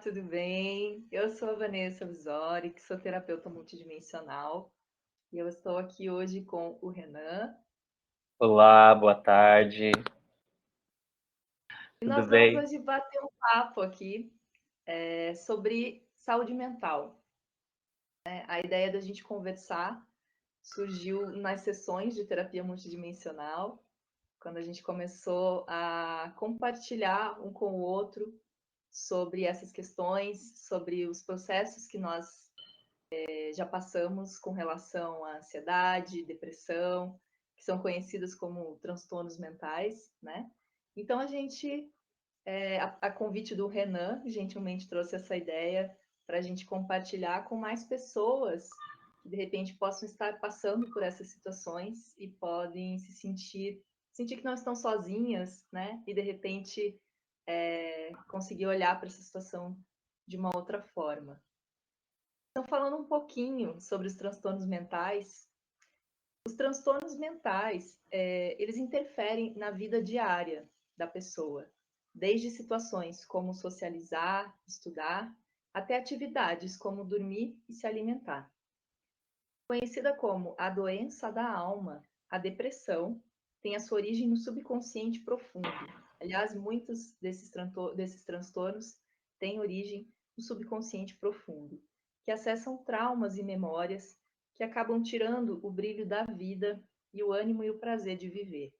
tudo bem? Eu sou a Vanessa Visori, que sou terapeuta multidimensional, e eu estou aqui hoje com o Renan. Olá, boa tarde. E Tudo nós vamos bem? hoje bater um papo aqui sobre saúde mental. A ideia da gente conversar surgiu nas sessões de terapia multidimensional, quando a gente começou a compartilhar um com o outro sobre essas questões, sobre os processos que nós já passamos com relação à ansiedade, depressão, que são conhecidas como transtornos mentais, né? Então a gente, a convite do Renan, gentilmente trouxe essa ideia para a gente compartilhar com mais pessoas que de repente possam estar passando por essas situações e podem se sentir que não estão sozinhas, né? E de repente conseguir olhar para essa situação de uma outra forma. Então, falando um pouquinho sobre os transtornos mentais, os transtornos mentais, eles interferem na vida diária da pessoa, desde situações como socializar, estudar, até atividades como dormir e se alimentar. Conhecida como a doença da alma, a depressão tem a sua origem no subconsciente profundo. Aliás, muitos desses transtornos têm origem no subconsciente profundo, que acessam traumas e memórias que acabam tirando o brilho da vida e o ânimo e o prazer de viver.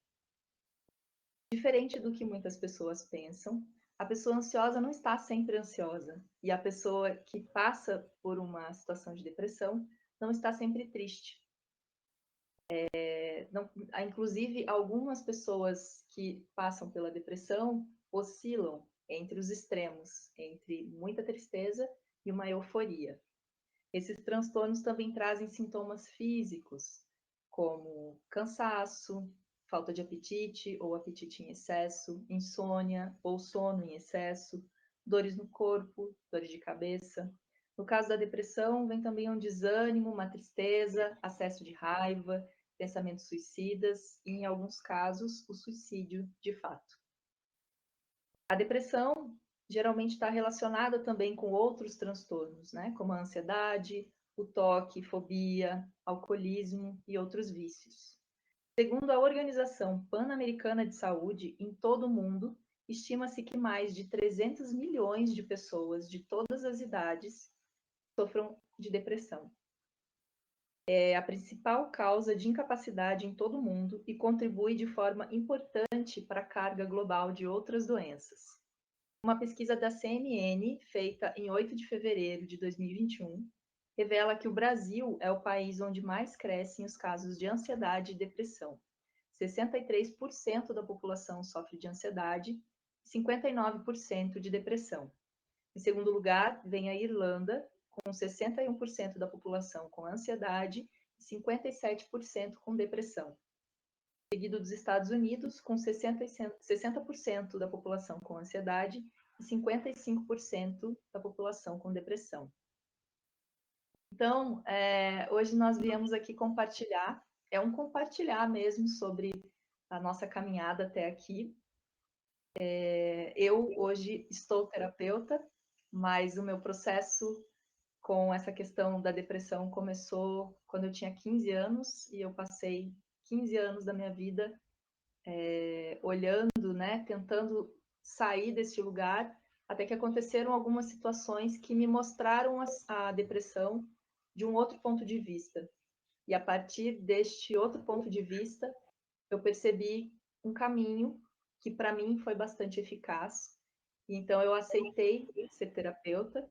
Diferente do que muitas pessoas pensam, a pessoa ansiosa não está sempre ansiosa, e a pessoa que passa por uma situação de depressão não está sempre triste. Não, inclusive, algumas pessoas que passam pela depressão oscilam entre os extremos, entre muita tristeza e uma euforia. Esses transtornos também trazem sintomas físicos, como cansaço, falta de apetite ou apetite em excesso, insônia ou sono em excesso, dores no corpo, dores de cabeça. No caso da depressão, vem também um desânimo, uma tristeza, acesso de raiva, pensamentos suicidas e, em alguns casos, o suicídio de fato. A depressão geralmente está relacionada também com outros transtornos, né? Como a ansiedade, o toque, fobia, alcoolismo e outros vícios. Segundo a Organização Pan-Americana de Saúde, em todo o mundo, estima-se que mais de 300 milhões de pessoas de todas as idades sofram de depressão. É a principal causa de incapacidade em todo o mundo e contribui de forma importante para a carga global de outras doenças. Uma pesquisa da CNN, feita em 8 de fevereiro de 2021, revela que o Brasil é o país onde mais crescem os casos de ansiedade e depressão. 63% da população sofre de ansiedade e 59% de depressão. Em segundo lugar, vem a Irlanda, com 61% da população com ansiedade e 57% com depressão. Seguido dos Estados Unidos, com 60% da população com ansiedade e 55% da população com depressão. Então, hoje nós viemos aqui compartilhar, compartilhar mesmo sobre a nossa caminhada até aqui. Eu hoje estou terapeuta, mas o meu processo com essa questão da depressão começou quando eu tinha 15 anos e eu passei 15 anos da minha vida olhando, né, tentando sair desse lugar, até que aconteceram algumas situações que me mostraram a depressão de um outro ponto de vista. E a partir deste outro ponto de vista, eu percebi um caminho que para mim foi bastante eficaz. E então eu aceitei ser terapeuta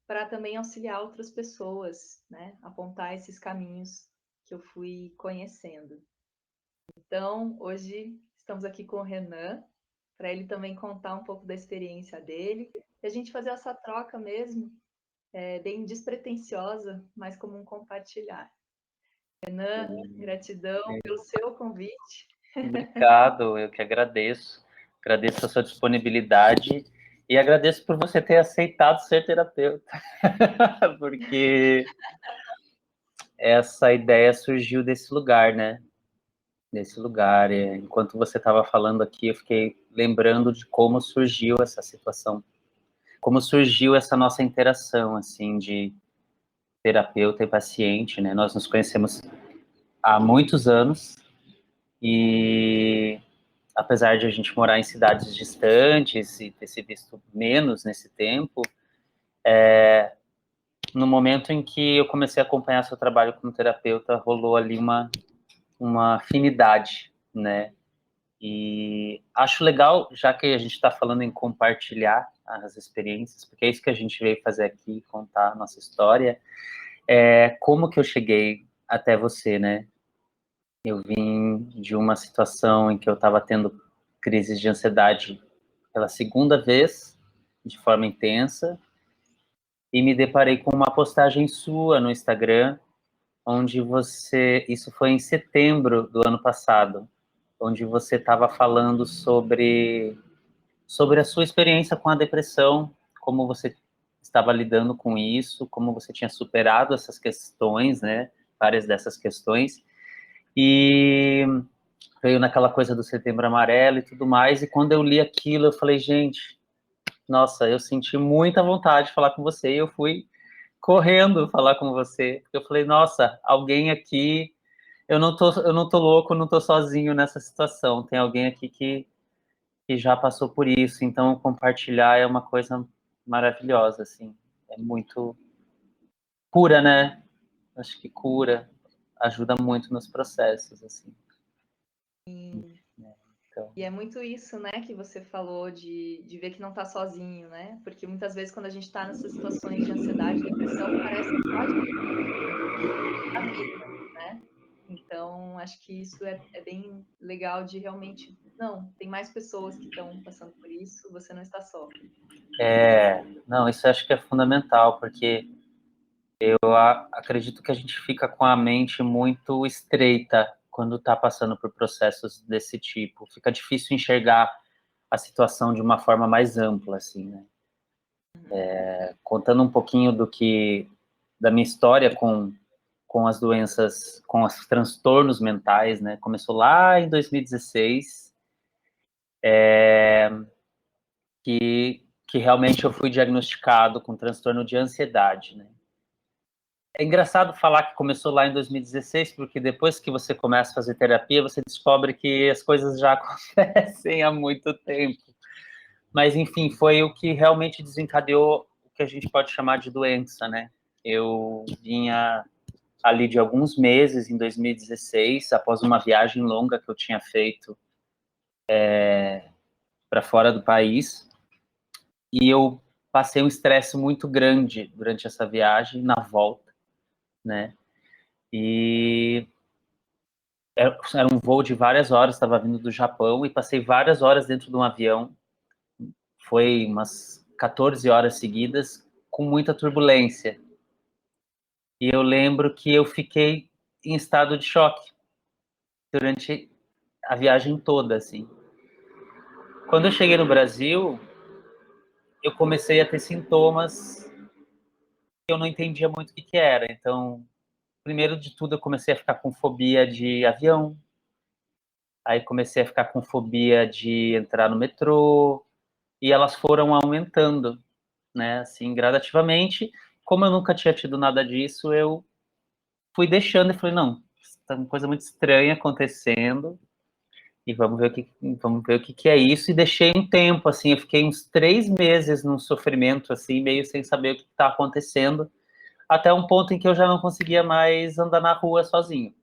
para também auxiliar outras pessoas, né, apontar esses caminhos que eu fui conhecendo. Então, hoje estamos aqui com o Renan, para ele também contar um pouco da experiência dele, e a gente fazer essa troca mesmo, bem despretensiosa, mas como um compartilhar. Renan, gratidão pelo seu convite. Obrigado, eu que agradeço. Agradeço a sua disponibilidade e agradeço por você ter aceitado ser terapeuta, porque essa ideia surgiu desse lugar, né? Desse lugar. Enquanto você estava falando aqui, eu fiquei lembrando de como surgiu essa situação. como surgiu essa nossa interação, assim, de terapeuta e paciente, né? Nós nos conhecemos há muitos anos e, apesar de a gente morar em cidades distantes e ter se visto menos nesse tempo, no momento em que eu comecei a acompanhar seu trabalho como terapeuta, rolou ali uma afinidade, né? E acho legal, já que a gente está falando em compartilhar as experiências, porque é isso que a gente veio fazer aqui, contar a nossa história, como que eu cheguei até você, né? Eu vim de uma situação em que eu estava tendo crises de ansiedade pela segunda vez, de forma intensa, e me deparei com uma postagem sua no Instagram, onde você, isso foi em setembro do ano passado, onde você estava falando sobre a sua experiência com a depressão, como você estava lidando com isso, como você tinha superado essas questões, né? Várias dessas questões. E veio naquela coisa do Setembro Amarelo e tudo mais. E quando eu li aquilo, eu falei, gente, nossa, eu senti muita vontade de falar com você. E eu fui correndo falar com você. Eu falei, nossa, alguém aqui. Eu não tô louco, não tô sozinho nessa situação. Tem alguém aqui que já passou por isso, então compartilhar é uma coisa maravilhosa, assim, é muito cura, né? Acho que cura, ajuda muito nos processos, assim. E, Então, e é muito isso, né, que você falou de ver que não está sozinho, né? Porque muitas vezes quando a gente está nessas situações de ansiedade, depressão, parece que só a gente está mesmo, né? Então, acho que isso é bem legal de realmente, não, tem mais pessoas que estão passando por isso, você não está só. não, isso eu acho que é fundamental, porque acredito que a gente fica com a mente muito estreita quando está passando por processos desse tipo. Fica difícil enxergar a situação de uma forma mais ampla, assim, né? Contando um pouquinho da minha história com as doenças, com os transtornos mentais, né? Começou lá em 2016, que realmente eu fui diagnosticado com transtorno de ansiedade, né? É engraçado falar que começou lá em 2016, porque depois que você começa a fazer terapia, você descobre que as coisas já acontecem há muito tempo. Mas, enfim, foi o que realmente desencadeou o que a gente pode chamar de doença, né? Eu vinha ali de alguns meses, em 2016, após uma viagem longa que eu tinha feito para fora do país, e eu passei um estresse muito grande durante essa viagem, na volta, né? E era um voo de várias horas, estava vindo do Japão, e passei várias horas dentro de um avião, foi umas 14 horas seguidas, com muita turbulência. E eu lembro que eu fiquei em estado de choque durante a viagem toda, assim. Quando eu cheguei no Brasil, eu comecei a ter sintomas que eu não entendia muito o que que era. Então, primeiro de tudo, eu comecei a ficar com fobia de avião, aí comecei a ficar com fobia de entrar no metrô, e elas foram aumentando, né, assim, gradativamente. Como eu nunca tinha tido nada disso, eu fui deixando e falei, não, tá uma coisa muito estranha acontecendo, e vamos ver o que que é isso, e deixei um tempo, assim, eu fiquei uns 3 meses num sofrimento, assim, meio sem saber o que está acontecendo, até um ponto em que eu já não conseguia mais andar na rua sozinho.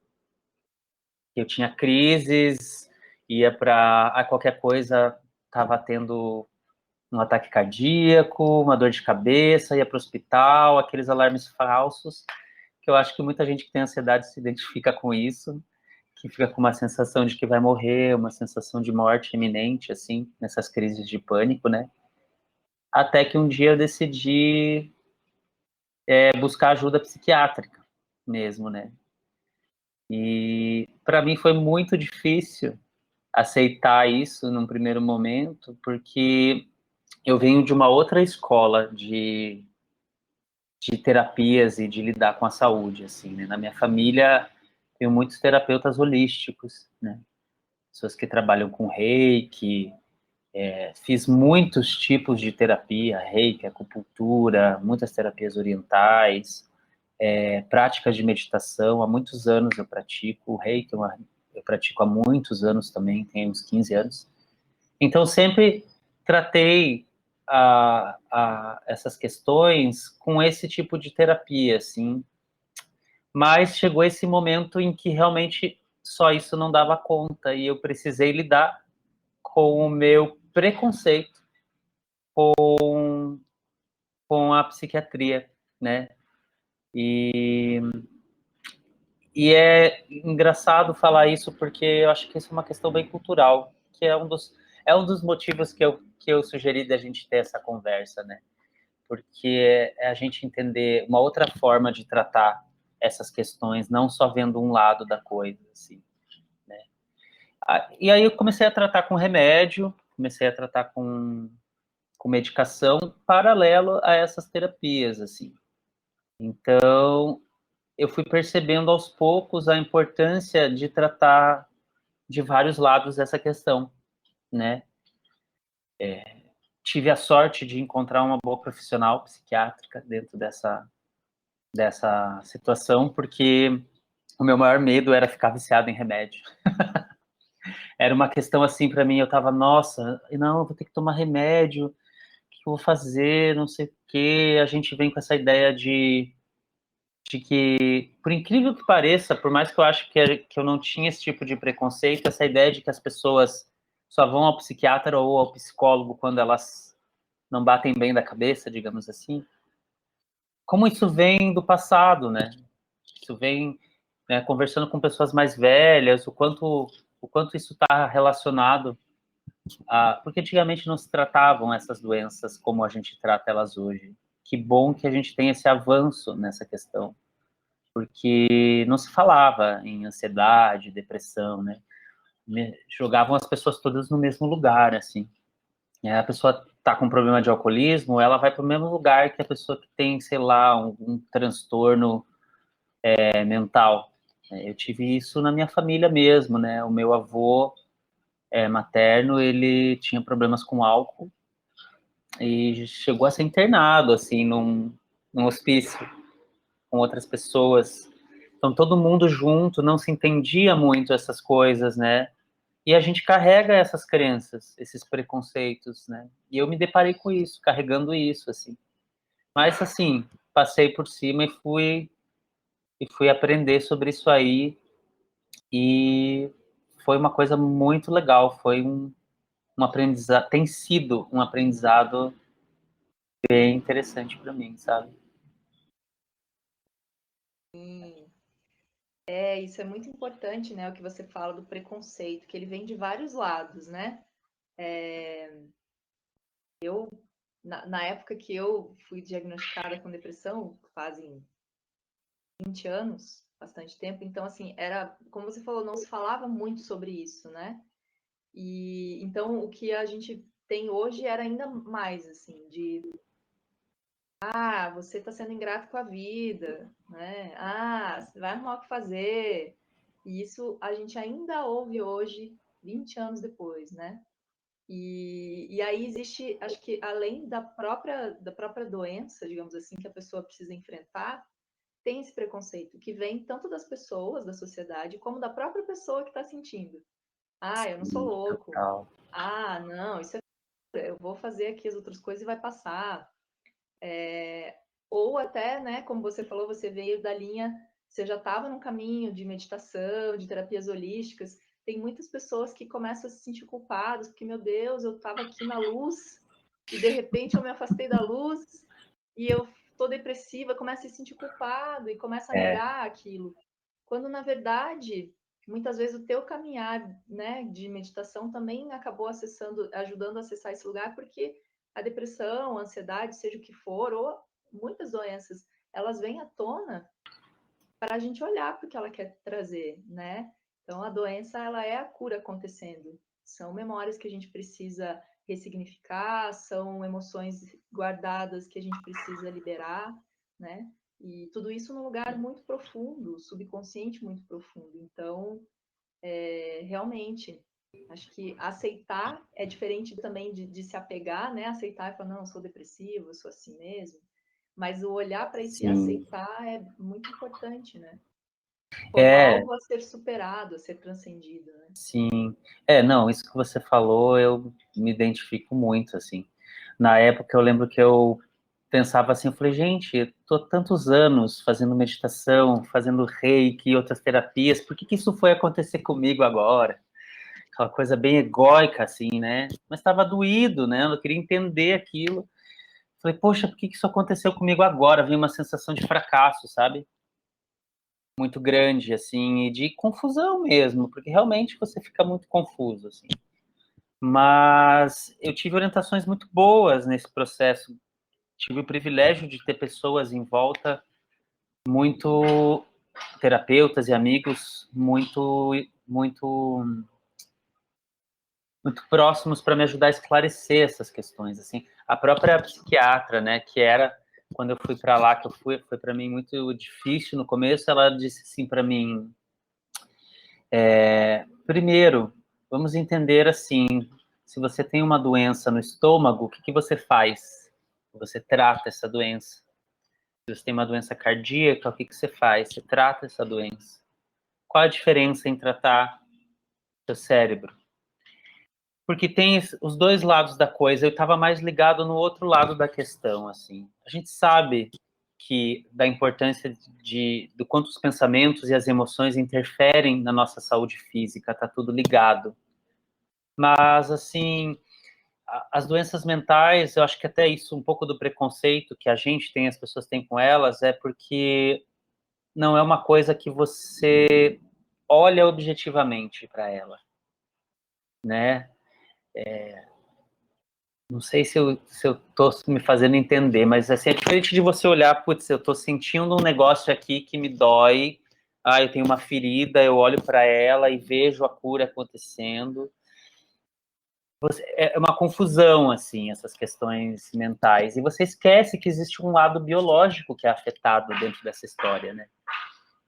Eu tinha crises, ia para qualquer coisa, estava tendo um ataque cardíaco, uma dor de cabeça, ia para o hospital, aqueles alarmes falsos, que eu acho que muita gente que tem ansiedade se identifica com isso, que fica com uma sensação de que vai morrer, uma sensação de morte iminente, assim, nessas crises de pânico, né? Até que um dia eu decidi buscar ajuda psiquiátrica mesmo, né? E para mim foi muito difícil aceitar isso num primeiro momento, porque eu venho de uma outra escola de terapias e de lidar com a saúde, assim, né? Na minha família, tenho muitos terapeutas holísticos, né? Pessoas que trabalham com reiki, Fiz muitos tipos de terapia, reiki, acupuntura, muitas terapias orientais, práticas de meditação. Há muitos anos eu pratico. O reiki eu pratico há muitos anos também, tem uns 15 anos. Então, sempre tratei essas questões com esse tipo de terapia, assim. Mas chegou esse momento em que realmente só isso não dava conta e eu precisei lidar com o meu preconceito com a psiquiatria, né? E, e é engraçado falar isso porque eu acho que isso é uma questão bem cultural, que é um dos motivos que eu sugeri da gente ter essa conversa, né? Porque é a gente entender uma outra forma de tratar essas questões, não só vendo um lado da coisa, assim. E aí eu comecei a tratar com remédio, comecei a tratar com medicação paralelo a essas terapias, assim. Então, eu fui percebendo aos poucos a importância de tratar de vários lados essa questão, né? Tive a sorte de encontrar uma boa profissional psiquiátrica dentro dessa situação, porque o meu maior medo era ficar viciado em remédio. Era uma questão assim para mim, eu tava, nossa, não, eu vou ter que tomar remédio, o que eu vou fazer, não sei o quê. A gente vem com essa ideia de que, por incrível que pareça, por mais que eu acho que eu não tinha esse tipo de preconceito, essa ideia de que as pessoas só vão ao psiquiatra ou ao psicólogo quando elas não batem bem da cabeça, digamos assim, como isso vem do passado, né? Isso vem, né, conversando com pessoas mais velhas, o quanto isso está relacionado a... Porque antigamente não se tratavam essas doenças como a gente trata elas hoje. Que bom que a gente tem esse avanço nessa questão, porque não se falava em ansiedade, depressão, né? Jogavam as pessoas todas no mesmo lugar, assim. E aí a pessoa tá com problema de alcoolismo, ela vai para o mesmo lugar que a pessoa que tem, sei lá, um transtorno mental. Eu tive isso na minha família mesmo, né? O meu avô materno, ele tinha problemas com álcool e chegou a ser internado, assim, num hospício com outras pessoas. Então, todo mundo junto, não se entendia muito essas coisas, né? E a gente carrega essas crenças, esses preconceitos, né? E eu me deparei com isso, carregando isso, assim. Mas, assim, passei por cima e fui aprender sobre isso aí e foi uma coisa muito legal, foi um aprendizado, tem sido um aprendizado bem interessante para mim, sabe? Sim. Isso é muito importante, né? O que você fala do preconceito, que ele vem de vários lados, né? Na época que eu fui diagnosticada com depressão, fazem 20 anos, bastante tempo, então, assim, era, como você falou, não se falava muito sobre isso, né? E então o que a gente tem hoje era ainda mais, assim, de você está sendo ingrato com a vida, né? Você vai arrumar o que fazer. E isso a gente ainda ouve hoje, 20 anos depois, né? E aí existe, acho que além da própria doença, digamos assim, que a pessoa precisa enfrentar, tem esse preconceito que vem tanto das pessoas, da sociedade, como da própria pessoa que está sentindo. Eu não sou louco. Total. Não, isso eu vou fazer aqui as outras coisas e vai passar. Ou até, né, como você falou, você veio da linha, você já estava num caminho de meditação, de terapias holísticas. Tem muitas pessoas que começam a se sentir culpadas, porque, meu Deus, eu estava aqui na luz e de repente eu me afastei da luz e eu tô depressiva, começa a se sentir culpado e começa a É, negar aquilo. Quando, na verdade, muitas vezes o teu caminhar, né, de meditação também acabou acessando, ajudando a acessar esse lugar, porque a depressão, a ansiedade, seja o que for, ou muitas doenças, elas vêm à tona para a gente olhar para o que ela quer trazer, né? Então, a doença, ela é a cura acontecendo. São memórias que a gente precisa ressignificar, são emoções guardadas que a gente precisa liberar, né? E tudo isso num lugar muito profundo, subconsciente muito profundo. Então, realmente, Acho que aceitar é diferente também de se apegar, né? Aceitar e falar, não, eu sou depressivo, eu sou assim mesmo. Mas o olhar para isso e Sim. aceitar é muito importante, né? Como É, algo a ser superado, a ser transcendido, né? sim. Não, isso que você falou, eu me identifico muito, assim. Na época, eu lembro que eu pensava assim, eu falei, gente, eu tô tantos anos fazendo meditação, fazendo reiki e outras terapias, por que que isso foi acontecer comigo agora? Aquela coisa bem egóica, assim, né? Mas estava doído, né? Eu queria entender aquilo. Falei, poxa, por que que isso aconteceu comigo agora? Vem uma sensação de fracasso, sabe? Muito grande, assim, e de confusão mesmo, porque realmente você fica muito confuso, assim. Mas eu tive orientações muito boas nesse processo. Tive o privilégio de ter pessoas em volta, muito terapeutas e amigos, muito próximos para me ajudar a esclarecer essas questões, assim. A própria psiquiatra, né, que era quando eu fui para lá, que eu fui, foi para mim muito difícil no começo, ela disse assim para mim, primeiro, vamos entender assim, se você tem uma doença no estômago, o que que você faz? Você trata essa doença. Se você tem uma doença cardíaca, o que que você faz? Você trata essa doença. Qual a diferença em tratar seu cérebro? Porque tem os dois lados da coisa. Eu estava mais ligado no outro lado da questão, assim. A gente sabe que da importância do quanto os pensamentos e as emoções interferem na nossa saúde física, tá tudo ligado. Mas assim, as doenças mentais, eu acho que até isso um pouco do preconceito que a gente tem, as pessoas têm com elas, é porque não é uma coisa que você olha objetivamente para ela, né? Não sei se eu tô me fazendo entender, mas assim, é diferente de você olhar, putz, eu tô sentindo um negócio aqui que me dói, eu tenho uma ferida, eu olho para ela e vejo a cura acontecendo. É uma confusão, assim, essas questões mentais. E você esquece que existe um lado biológico que é afetado dentro dessa história, né?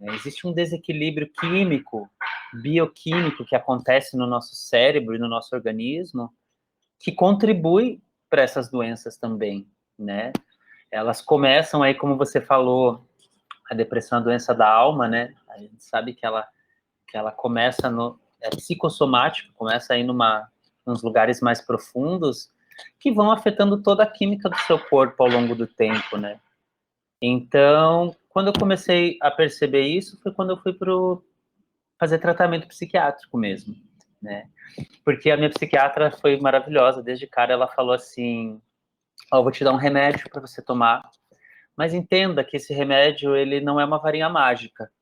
Existe um desequilíbrio químico, bioquímico que acontece no nosso cérebro e no nosso organismo que contribui para essas doenças também, né? Elas começam aí, como você falou, a depressão é a doença da alma, né? A gente sabe que ela começa no é psicossomático, começa aí nos lugares mais profundos que vão afetando toda a química do seu corpo ao longo do tempo, né? Então, quando eu comecei a perceber isso, foi quando eu fui para fazer tratamento psiquiátrico mesmo, né? Porque a minha psiquiatra foi maravilhosa, desde cara ela falou assim, eu vou te dar um remédio para você tomar, mas entenda que esse remédio ele não é uma varinha mágica,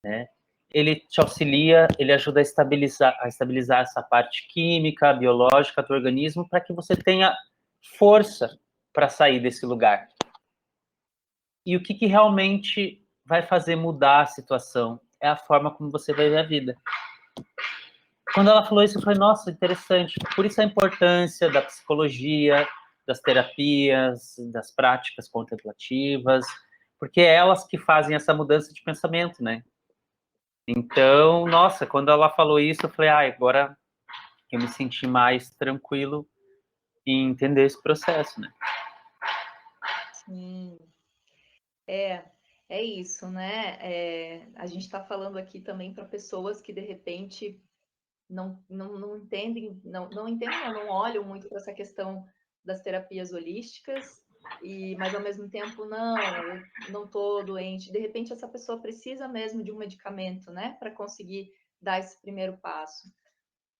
né? Ele te auxilia, ele ajuda a estabilizar essa parte química, biológica do organismo para que você tenha força para sair desse lugar. E o que, que realmente vai fazer mudar a situação é a forma como você vai ver a vida. Quando ela falou isso, eu falei, nossa, interessante. Por isso a importância da psicologia, das terapias, das práticas contemplativas, porque é elas que fazem essa mudança de pensamento, né? Então, nossa, quando ela falou isso, eu falei, agora eu me senti mais tranquilo em entender esse processo, né? Sim, é, é isso, né? A gente está falando aqui também para pessoas que de repente não entendem, não olham muito para essa questão das terapias holísticas, mas ao mesmo tempo, não, eu não estou doente. De repente, essa pessoa precisa mesmo de um medicamento, né, para conseguir dar esse primeiro passo.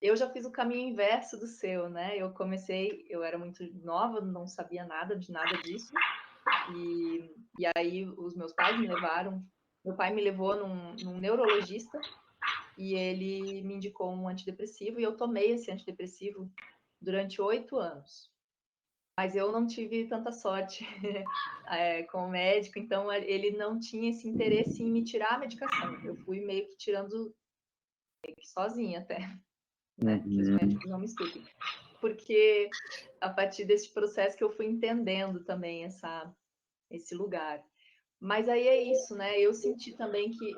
Eu já fiz o caminho inverso do seu, né? Eu era muito nova, não sabia nada de nada disso, e aí os meus pais me levaram. Meu pai me levou num neurologista e ele me indicou um antidepressivo e eu tomei esse antidepressivo durante 8 anos. Mas eu não tive tanta sorte com o médico, então ele não tinha esse interesse em me tirar a medicação. Eu fui meio que tirando meio que sozinha até, né? Que os Uhum. médicos não me expliquem. Porque a partir desse processo que eu fui entendendo também esse lugar. Mas aí é isso, né? Eu senti também que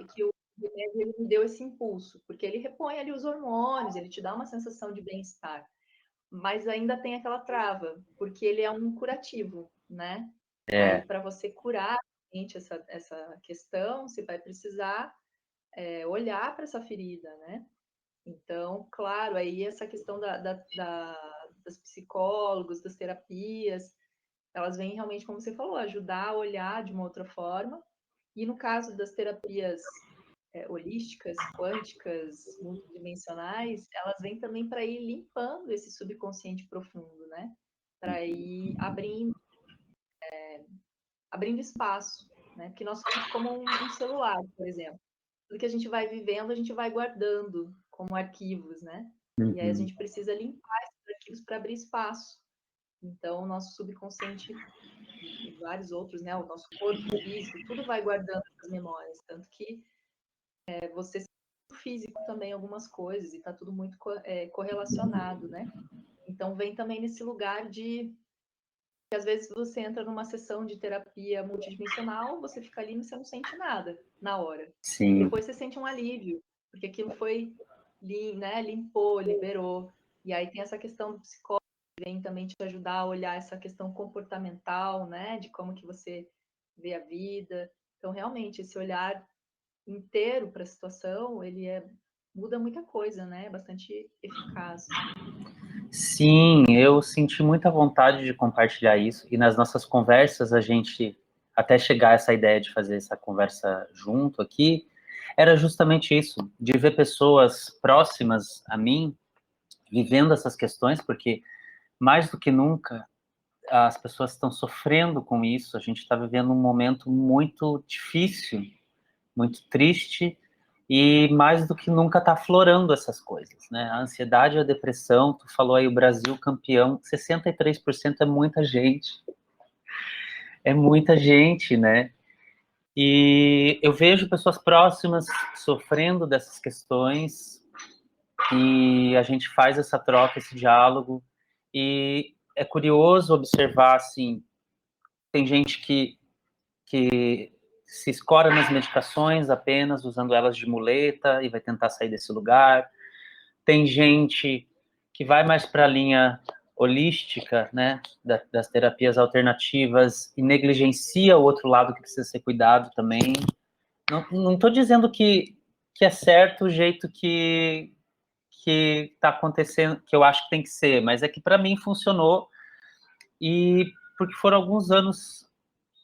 remédio ele me deu esse impulso, porque ele repõe ali os hormônios, ele te dá uma sensação de bem-estar, mas ainda tem aquela trava, porque ele é um curativo, né? Aí, para você curar realmente essa questão, você vai precisar olhar para essa ferida, né? Então, claro, aí essa questão das psicólogos, das terapias, elas vêm realmente, como você falou, ajudar a olhar de uma outra forma. E no caso das terapias holísticas, quânticas, multidimensionais, elas vêm também para ir limpando esse subconsciente profundo, né? Para ir abrindo espaço, né? Porque nós somos como um celular, por exemplo. Tudo que a gente vai vivendo, a gente vai guardando como arquivos, né? E aí a gente precisa limpar esses arquivos para abrir espaço. Então, o nosso subconsciente e vários outros, né? O nosso corpo físico, tudo vai guardando essas memórias. Tanto que você sente no físico também algumas coisas e está tudo muito correlacionado, né? Então, vem também nesse lugar de que às vezes você entra numa sessão de terapia multidimensional, você fica ali e você não sente nada na hora. Sim. Depois você sente um alívio, porque aquilo foi, né, limpou, liberou. E aí tem essa questão do psicólogo, que vem também te ajudar a olhar essa questão comportamental, né, de como que você vê a vida. Então, realmente, esse olhar inteiro para a situação, ele muda muita coisa, né? É bastante eficaz. Sim, eu senti muita vontade de compartilhar isso, e nas nossas conversas, a gente, até chegar a essa ideia de fazer essa conversa junto aqui, era justamente isso, de ver pessoas próximas a mim, vivendo essas questões, porque mais do que nunca, as pessoas estão sofrendo com isso, a gente está vivendo um momento muito difícil, muito triste, e mais do que nunca está aflorando essas coisas, né? A ansiedade e a depressão, tu falou aí o Brasil campeão, 63% é muita gente, né? E eu vejo pessoas próximas sofrendo dessas questões e a gente faz essa troca, esse diálogo, e é curioso observar, assim, tem gente que se escora nas medicações apenas, usando elas de muleta e vai tentar sair desse lugar. Tem gente que vai mais para a linha holística, né, das terapias alternativas e negligencia o outro lado que precisa ser cuidado também. Não estou dizendo que é certo o jeito que está acontecendo, que eu acho que tem que ser, mas é que para mim funcionou e porque foram alguns anos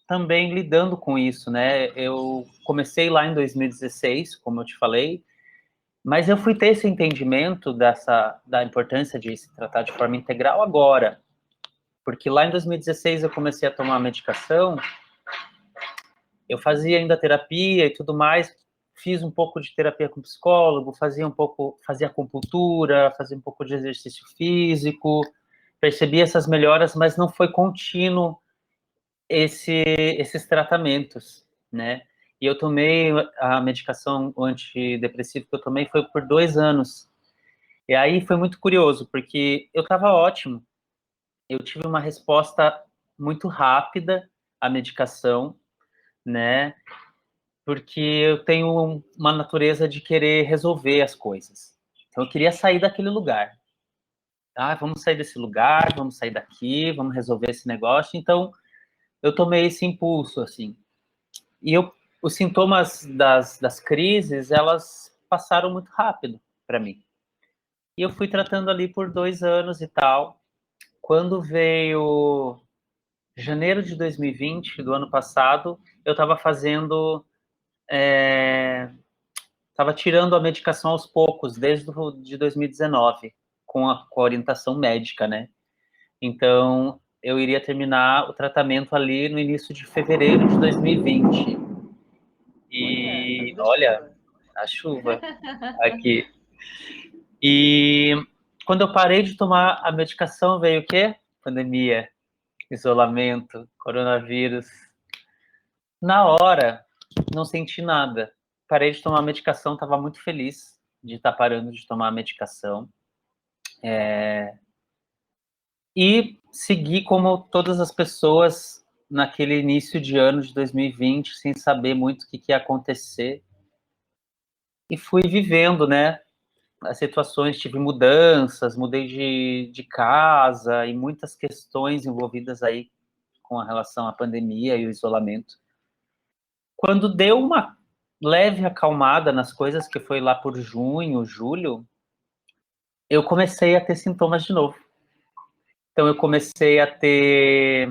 também lidando com isso, né? Eu comecei lá em 2016, como eu te falei, mas eu fui ter esse entendimento da importância de se tratar de forma integral agora, porque lá em 2016 eu comecei a tomar medicação, eu fazia ainda terapia e tudo mais, fiz um pouco de terapia com psicólogo, fazia acupuntura, fazia um pouco de exercício físico, percebi essas melhoras, mas não foi contínuo esses tratamentos, né? E eu tomei a medicação antidepressiva que eu tomei foi por 2 anos. E aí foi muito curioso, porque eu estava ótimo. Eu tive uma resposta muito rápida à medicação, né? Porque eu tenho uma natureza de querer resolver as coisas. Então eu queria sair daquele lugar. Ah, vamos sair desse lugar, vamos sair daqui, vamos resolver esse negócio. Então eu tomei esse impulso, assim. E os sintomas das crises, elas passaram muito rápido para mim. E eu fui tratando ali por 2 anos e tal. Quando veio janeiro de 2020, do ano passado, eu estava estava tirando a medicação aos poucos, desde de 2019, com a orientação médica, né? Então, eu iria terminar o tratamento ali no início de fevereiro de 2020. E, olha, a chuva aqui. E quando eu parei de tomar a medicação, veio o quê? Pandemia, isolamento, coronavírus. Na hora, não senti nada. Parei de tomar a medicação, estava muito feliz de estar parando de tomar a medicação. E segui como todas as pessoas naquele início de ano de 2020, sem saber muito o que ia acontecer. e fui vivendo, né, as situações, tive mudanças, mudei de casa e muitas questões envolvidas aí com a relação à pandemia e o isolamento. Quando deu uma leve acalmada nas coisas, que foi lá por junho, julho, eu comecei a ter sintomas de novo. Então eu comecei a ter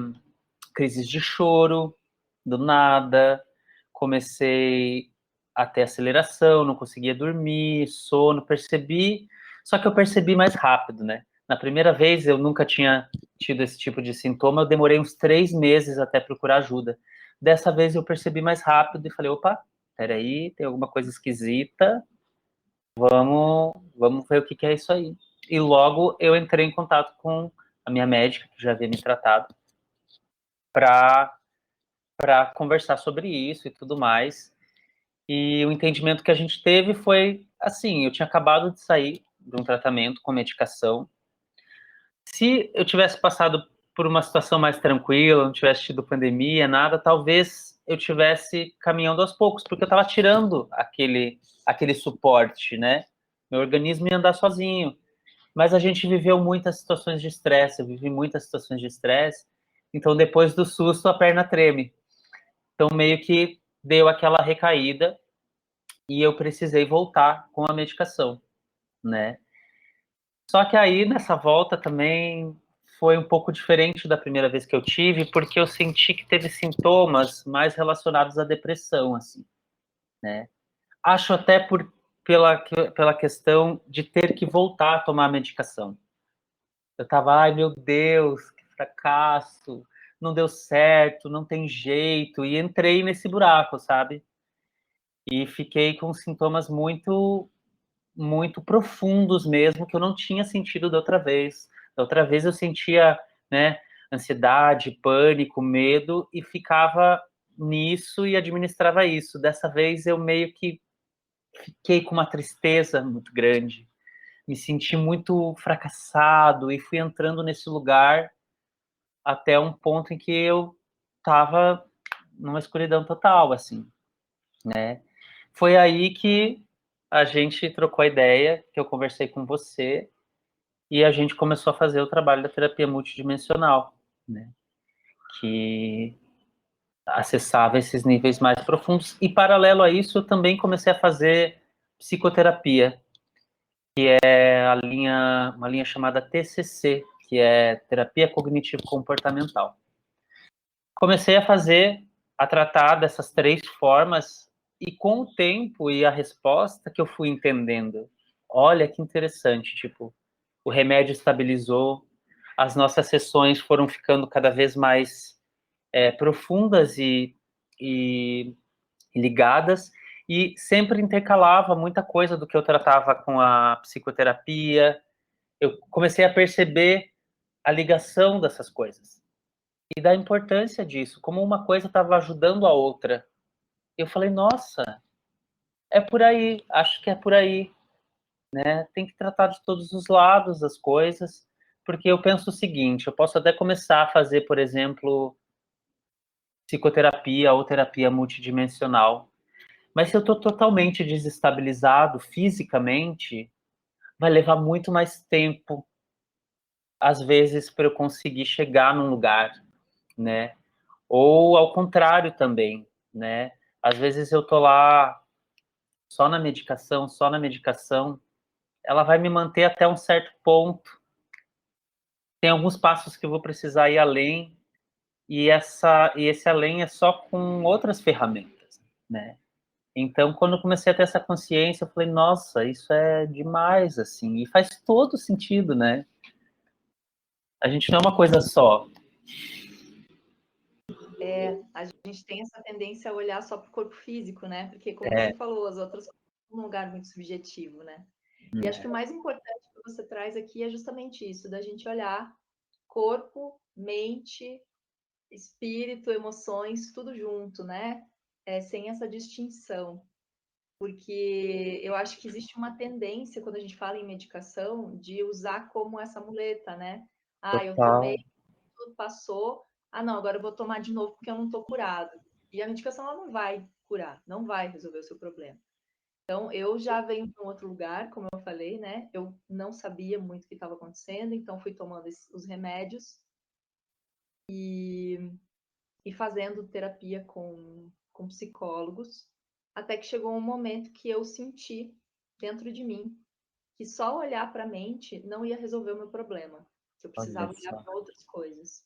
crises de choro, do nada, comecei a ter aceleração, não conseguia dormir, sono, percebi, só que eu percebi mais rápido, né? Na primeira vez eu nunca tinha tido esse tipo de sintoma, eu demorei uns 3 meses até procurar ajuda. Dessa vez eu percebi mais rápido e falei, opa, peraí, tem alguma coisa esquisita, vamos ver o que é isso aí. E logo eu entrei em contato com a minha médica, que já havia me tratado, para conversar sobre isso e tudo mais. E o entendimento que a gente teve foi assim: eu tinha acabado de sair de um tratamento com medicação. Se eu tivesse passado por uma situação mais tranquila, não tivesse tido pandemia, nada, talvez eu tivesse caminhando aos poucos, porque eu estava tirando aquele suporte, né? Meu organismo ia andar sozinho. Mas a gente viveu muitas situações de estresse, eu vivi muitas situações de estresse, então depois do susto a perna treme. Então meio que deu aquela recaída e eu precisei voltar com a medicação, né? Só que aí nessa volta também foi um pouco diferente da primeira vez que eu tive, porque eu senti que teve sintomas mais relacionados à depressão, assim, né? Acho até pela questão de ter que voltar a tomar a medicação. Eu tava, ai meu Deus, que fracasso, não deu certo, não tem jeito, e entrei nesse buraco, sabe? E fiquei com sintomas muito profundos mesmo, que eu não tinha sentido da outra vez. Da outra vez eu sentia, né, ansiedade, pânico, medo, e ficava nisso e administrava isso. Dessa vez eu meio que fiquei com uma tristeza muito grande, me senti muito fracassado e fui entrando nesse lugar até um ponto em que eu estava numa escuridão total, assim, né? Foi aí que a gente trocou a ideia, que eu conversei com você, e a gente começou a fazer o trabalho da terapia multidimensional, né? Que acessava esses níveis mais profundos. E paralelo a isso, eu também comecei a fazer psicoterapia, uma linha chamada TCC, que é terapia cognitivo comportamental. Comecei a tratar dessas 3 formas, e com o tempo e a resposta que eu fui entendendo, olha que interessante, tipo, o remédio estabilizou, as nossas sessões foram ficando cada vez mais profundas e ligadas, e sempre intercalava muita coisa do que eu tratava com a psicoterapia. Eu comecei a perceber a ligação dessas coisas e da importância disso, como uma coisa estava ajudando a outra. Eu falei, nossa, é por aí, acho que é por aí, né? Tem que tratar de todos os lados das coisas, porque eu penso o seguinte, eu posso até começar a fazer, por exemplo, psicoterapia ou terapia multidimensional, mas se eu estou totalmente desestabilizado fisicamente, vai levar muito mais tempo, às vezes, para eu conseguir chegar num lugar, né? Ou ao contrário também, né? Às vezes eu tô lá só na medicação, ela vai me manter até um certo ponto. Tem alguns passos que eu vou precisar ir além, e esse além é só com outras ferramentas, né? Então, quando eu comecei a ter essa consciência, eu falei, nossa, isso é demais, assim, e faz todo sentido, né? A gente não é uma coisa só. A gente tem essa tendência a olhar só para o corpo físico, né? Porque, como É, você falou, as outras coisas são um lugar muito subjetivo, né? E acho que o mais importante que você traz aqui é justamente isso, da gente olhar corpo, mente, espírito, emoções, tudo junto, né? Sem essa distinção. Porque eu acho que existe uma tendência, quando a gente fala em medicação, de usar como essa muleta, né? Ah, eu tomei, total. tudo passou. Ah, não, agora eu vou tomar de novo porque eu não estou curado. E a medicação ela não vai curar, não vai resolver o seu problema. Então, eu já venho de um outro lugar, como eu falei, né? Eu não sabia muito o que estava acontecendo, então fui tomando os remédios e fazendo terapia com psicólogos, até que chegou um momento que eu senti dentro de mim que só olhar para a mente não ia resolver o meu problema, que eu Olha precisava olhar só. para outras coisas.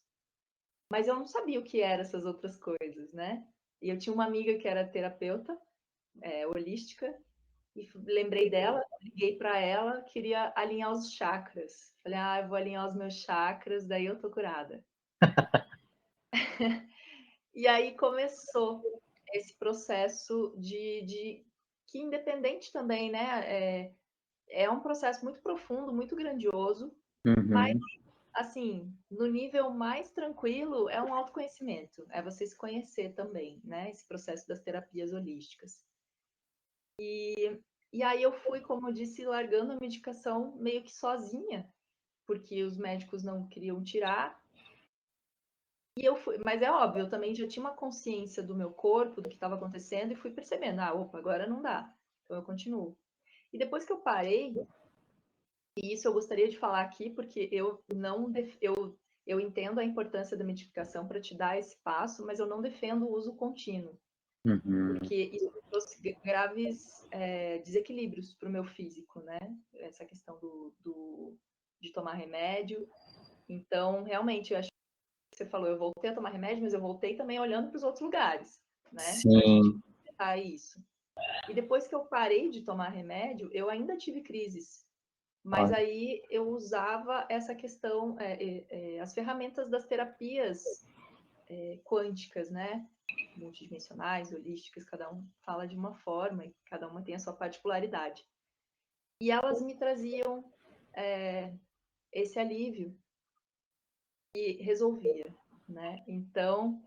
Mas eu não sabia o que eram essas outras coisas, né? E eu tinha uma amiga que era terapeuta, holística, e lembrei dela, liguei para ela, queria alinhar os chakras. Falei, eu vou alinhar os meus chakras, daí eu tô curada. E aí começou esse processo de que independente também, né? É um processo muito profundo, muito grandioso, mas Uhum. assim, no nível mais tranquilo é um autoconhecimento, é você se conhecer também, né? Esse processo das terapias holísticas. E aí eu fui, como eu disse, largando a medicação meio que sozinha, porque os médicos não queriam tirar. E eu fui, mas é óbvio, eu também já tinha uma consciência do meu corpo, do que estava acontecendo, e fui percebendo, opa, agora não dá. Então eu continuo. E depois que eu parei, e isso eu gostaria de falar aqui, porque eu não eu entendo a importância da medicação para te dar esse passo, mas eu não defendo o uso contínuo, Uhum. porque isso trouxe graves desequilíbrios para o meu físico, né? Essa questão de tomar remédio. Então, realmente, eu acho que você falou, eu voltei a tomar remédio, mas eu voltei também olhando para os outros lugares, né? Para a gente Sim. tentar isso. E depois que eu parei de tomar remédio, eu ainda tive crises. Mas Olha. aí eu usava essa questão, as ferramentas das terapias quânticas, né? Multidimensionais, holísticas, cada um fala de uma forma e cada uma tem a sua particularidade. E elas me traziam esse alívio e resolvia, né? Então,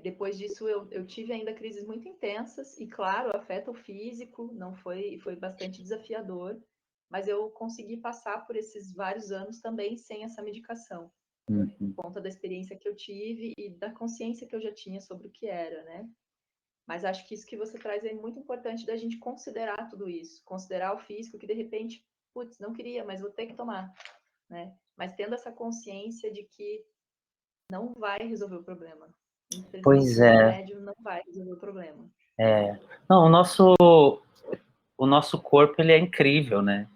depois disso eu tive ainda crises muito intensas e, claro, afeta o físico, não foi bastante desafiador, mas eu consegui passar por esses vários anos também sem essa medicação, Uhum. por conta da experiência que eu tive e da consciência que eu já tinha sobre o que era, né? Mas acho que isso que você traz é muito importante da gente considerar tudo isso, considerar o físico que de repente, putz, não queria, mas vou ter que tomar, né? Mas tendo essa consciência de que não vai resolver o problema. Infelizmente, Pois o é. remédio não vai resolver o problema. Não, o nosso corpo, ele é incrível, né?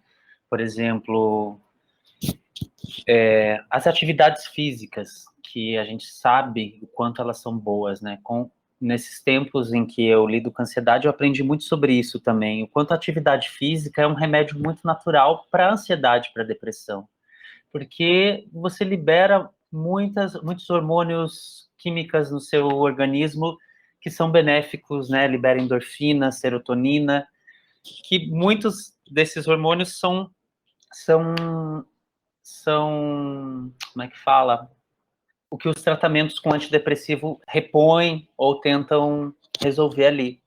Por exemplo, as atividades físicas, que a gente sabe o quanto elas são boas, né? Nesses tempos em que eu lido com ansiedade, eu aprendi muito sobre isso também, o quanto a atividade física é um remédio muito natural para a ansiedade, para a depressão, porque você libera muitos hormônios químicas no seu organismo que são benéficos, né? Libera endorfina, serotonina, que muitos desses hormônios são, como é que fala? O que os tratamentos com antidepressivo repõem ou tentam resolver ali.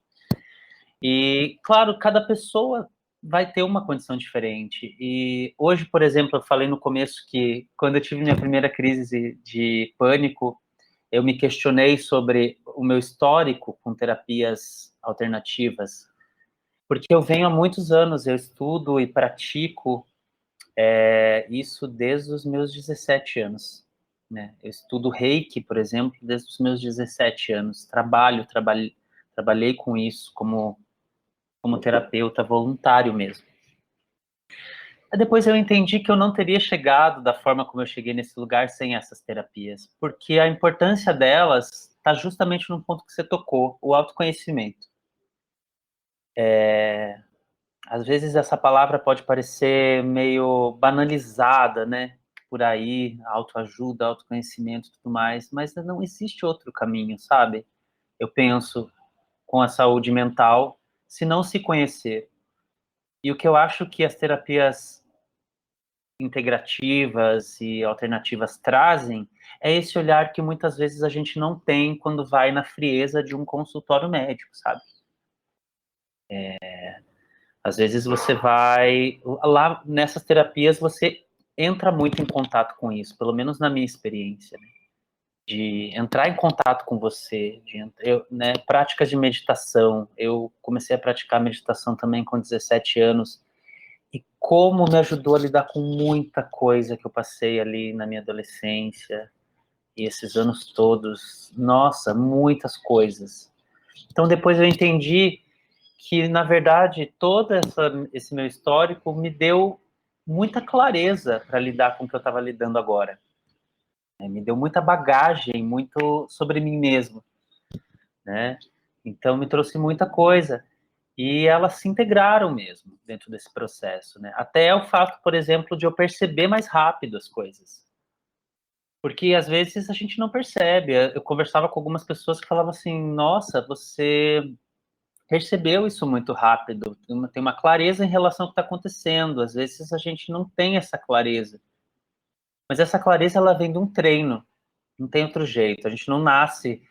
E, claro, cada pessoa vai ter uma condição diferente. E hoje, por exemplo, eu falei no começo que quando eu tive minha primeira crise de pânico, eu me questionei sobre o meu histórico com terapias alternativas, porque eu venho há muitos anos, eu estudo e pratico isso desde os meus 17 anos. Né? Eu estudo Reiki, por exemplo, desde os meus 17 anos. Trabalhei com isso como terapeuta voluntário mesmo. Depois eu entendi que eu não teria chegado da forma como eu cheguei nesse lugar sem essas terapias, porque a importância delas está justamente no ponto que você tocou, o autoconhecimento. Às vezes essa palavra pode parecer meio banalizada, né? Por aí, autoajuda, autoconhecimento e tudo mais, mas não existe outro caminho, sabe? Eu penso com a saúde mental, se não se conhecer. E o que eu acho que as terapias integrativas e alternativas trazem é esse olhar que muitas vezes a gente não tem quando vai na frieza de um consultório médico, sabe? Às vezes você vai lá nessas terapias, você entra muito em contato com isso, pelo menos na minha experiência, né? de entrar em contato com você, né, práticas de meditação. Eu comecei a praticar meditação também com 17 anos, e como me ajudou a lidar com muita coisa que eu passei ali na minha adolescência, e esses anos todos, nossa, muitas coisas. Então depois eu entendi que, na verdade, todo esse meu histórico me deu muita clareza para lidar com o que eu estava lidando agora. Me deu muita bagagem, muito sobre mim mesmo, né? Então me trouxe muita coisa. E elas se integraram mesmo dentro desse processo, né? Até o fato, por exemplo, de eu perceber mais rápido as coisas. Porque às vezes a gente não percebe. Eu conversava com algumas pessoas que falavam assim: nossa, você percebeu isso muito rápido, tem uma clareza em relação ao que está acontecendo. Às vezes a gente não tem essa clareza. Mas essa clareza, ela vem de um treino, não tem outro jeito. A gente não nasce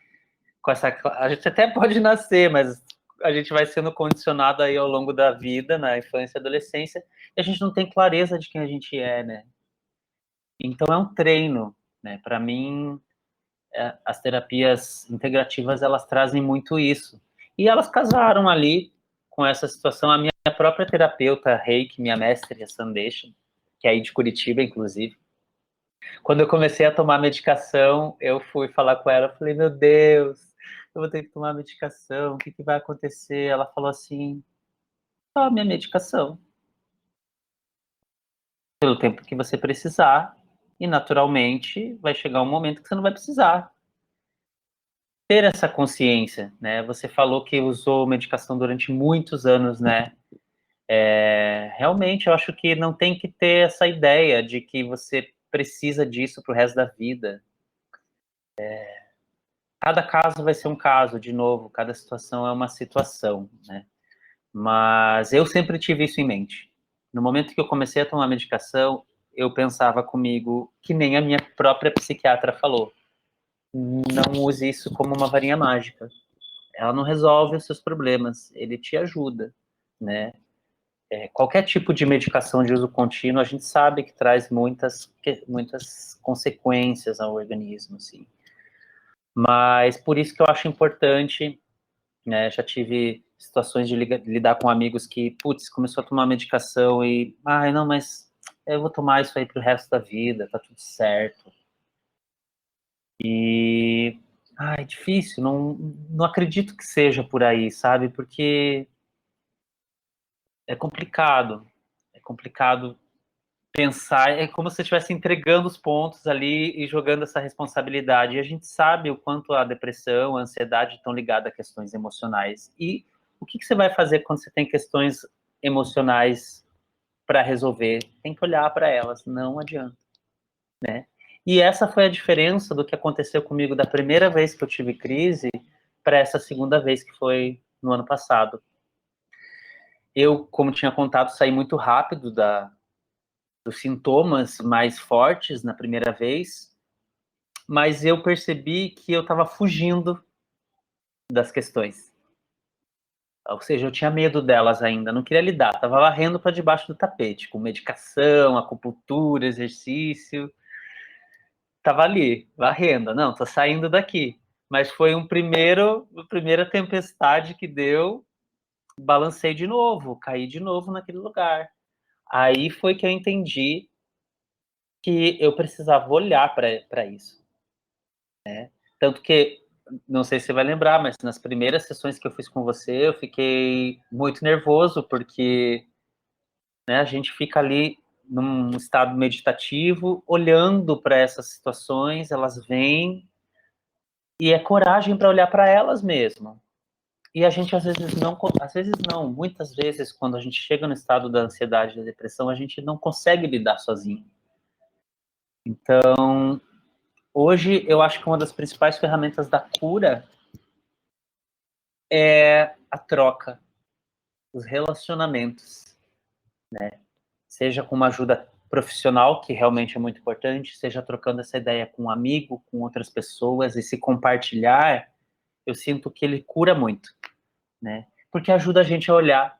com essa. A gente até pode nascer, mas a gente vai sendo condicionado aí ao longo da vida, na infância e adolescência, e a gente não tem clareza de quem a gente é, né? Então é um treino, né? Para mim, as terapias integrativas, elas trazem muito isso. E elas casaram ali com essa situação. A minha própria terapeuta, Reiki, minha mestre, a Sandesha, que é aí de Curitiba, inclusive. Quando eu comecei a tomar medicação, eu fui falar com ela, eu falei, meu Deus, eu vou ter que tomar medicação, o que, que vai acontecer? Ela falou assim, toma minha medicação, pelo tempo que você precisar, e naturalmente vai chegar um momento que você não vai precisar. Ter essa consciência, né? Você falou que usou medicação durante muitos anos, né? Realmente, eu acho que não tem que ter essa ideia de que você precisa disso pro resto da vida. Cada caso vai ser um caso, de novo, cada situação é uma situação, né? Mas eu sempre tive isso em mente. No momento que eu comecei a tomar medicação, eu pensava comigo, que nem a minha própria psiquiatra falou, não use isso como uma varinha mágica. Ela não resolve os seus problemas, ele te ajuda, né? Qualquer tipo de medicação de uso contínuo, a gente sabe que traz muitas consequências ao organismo, assim. Mas por isso que eu acho importante, né? Já tive situações de lidar com amigos que, putz, começou a tomar medicação e, ai, não, mas eu vou tomar isso aí pro resto da vida, tá tudo certo. E, ai, difícil, não acredito que seja por aí, sabe? Porque é complicado pensar, é como se você estivesse entregando os pontos ali e jogando essa responsabilidade. E a gente sabe o quanto a depressão, a ansiedade estão ligadas a questões emocionais. E o que você vai fazer quando você tem questões emocionais para resolver? Tem que olhar para elas, não adianta, né? E essa foi a diferença do que aconteceu comigo da primeira vez que eu tive crise para essa segunda vez, que foi no ano passado. Eu, como tinha contado, saí muito rápido dos sintomas mais fortes na primeira vez, mas eu percebi que eu estava fugindo das questões. Ou seja, eu tinha medo delas ainda, não queria lidar, estava varrendo para debaixo do tapete, com medicação, acupuntura, exercício, estava ali, varrendo, não, tô saindo daqui. Mas foi a primeira tempestade que deu, balancei de novo, caí de novo naquele lugar. Aí foi que eu entendi que eu precisava olhar para isso. Tanto que, não sei se você vai lembrar, mas nas primeiras sessões que eu fiz com você, eu fiquei muito nervoso, porque, né, a gente fica ali num estado meditativo, olhando para essas situações, elas vêm, e é coragem para olhar para elas mesmo. E a gente às vezes não, muitas vezes, quando a gente chega no estado da ansiedade, da depressão, a gente não consegue lidar sozinho. Então, hoje, eu acho que uma das principais ferramentas da cura é a troca, os relacionamentos, seja com uma ajuda profissional, que realmente é muito importante, seja trocando essa ideia com um amigo, com outras pessoas, e se compartilhar, eu sinto que ele cura muito, né? Porque ajuda a gente a olhar,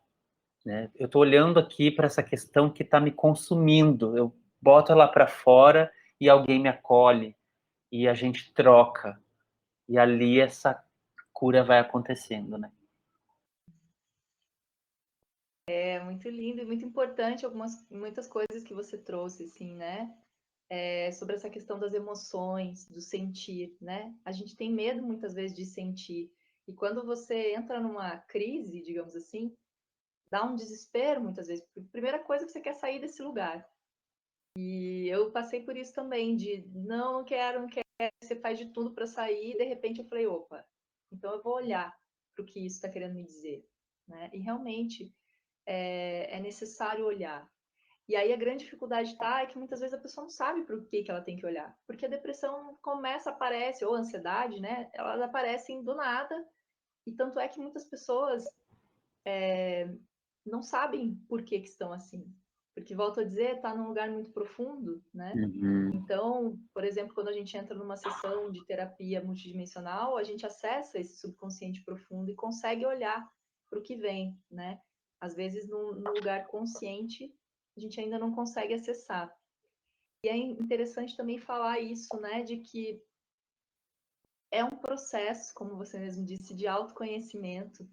né? Eu estou olhando aqui para essa questão que está me consumindo, eu boto ela para fora e alguém me acolhe, e a gente troca. E ali essa cura vai acontecendo, né? É muito lindo e muito importante muitas coisas que você trouxe, assim, né? Sobre essa questão das emoções, do sentir, né? A gente tem medo muitas vezes de sentir. E quando você entra numa crise, digamos assim, dá um desespero muitas vezes. Primeira coisa que você quer sair desse lugar. E eu passei por isso também, de não quero, não quero, você faz de tudo para sair, e de repente eu falei, opa, então eu vou olhar para o que isso está querendo me dizer, né? E realmente é necessário olhar. E aí a grande dificuldade é que muitas vezes a pessoa não sabe para o que ela tem que olhar, porque a depressão começa, aparece, ou a ansiedade, né? Elas aparecem do nada, e tanto é que muitas pessoas não sabem por que estão assim. Porque, volto a dizer, está num lugar muito profundo, né? Uhum. Então, por exemplo, quando a gente entra numa sessão de terapia multidimensional, a gente acessa esse subconsciente profundo e consegue olhar para o que vem, né? Às vezes, no lugar consciente, a gente ainda não consegue acessar. E é interessante também falar isso, né? De que é um processo, como você mesmo disse, de autoconhecimento.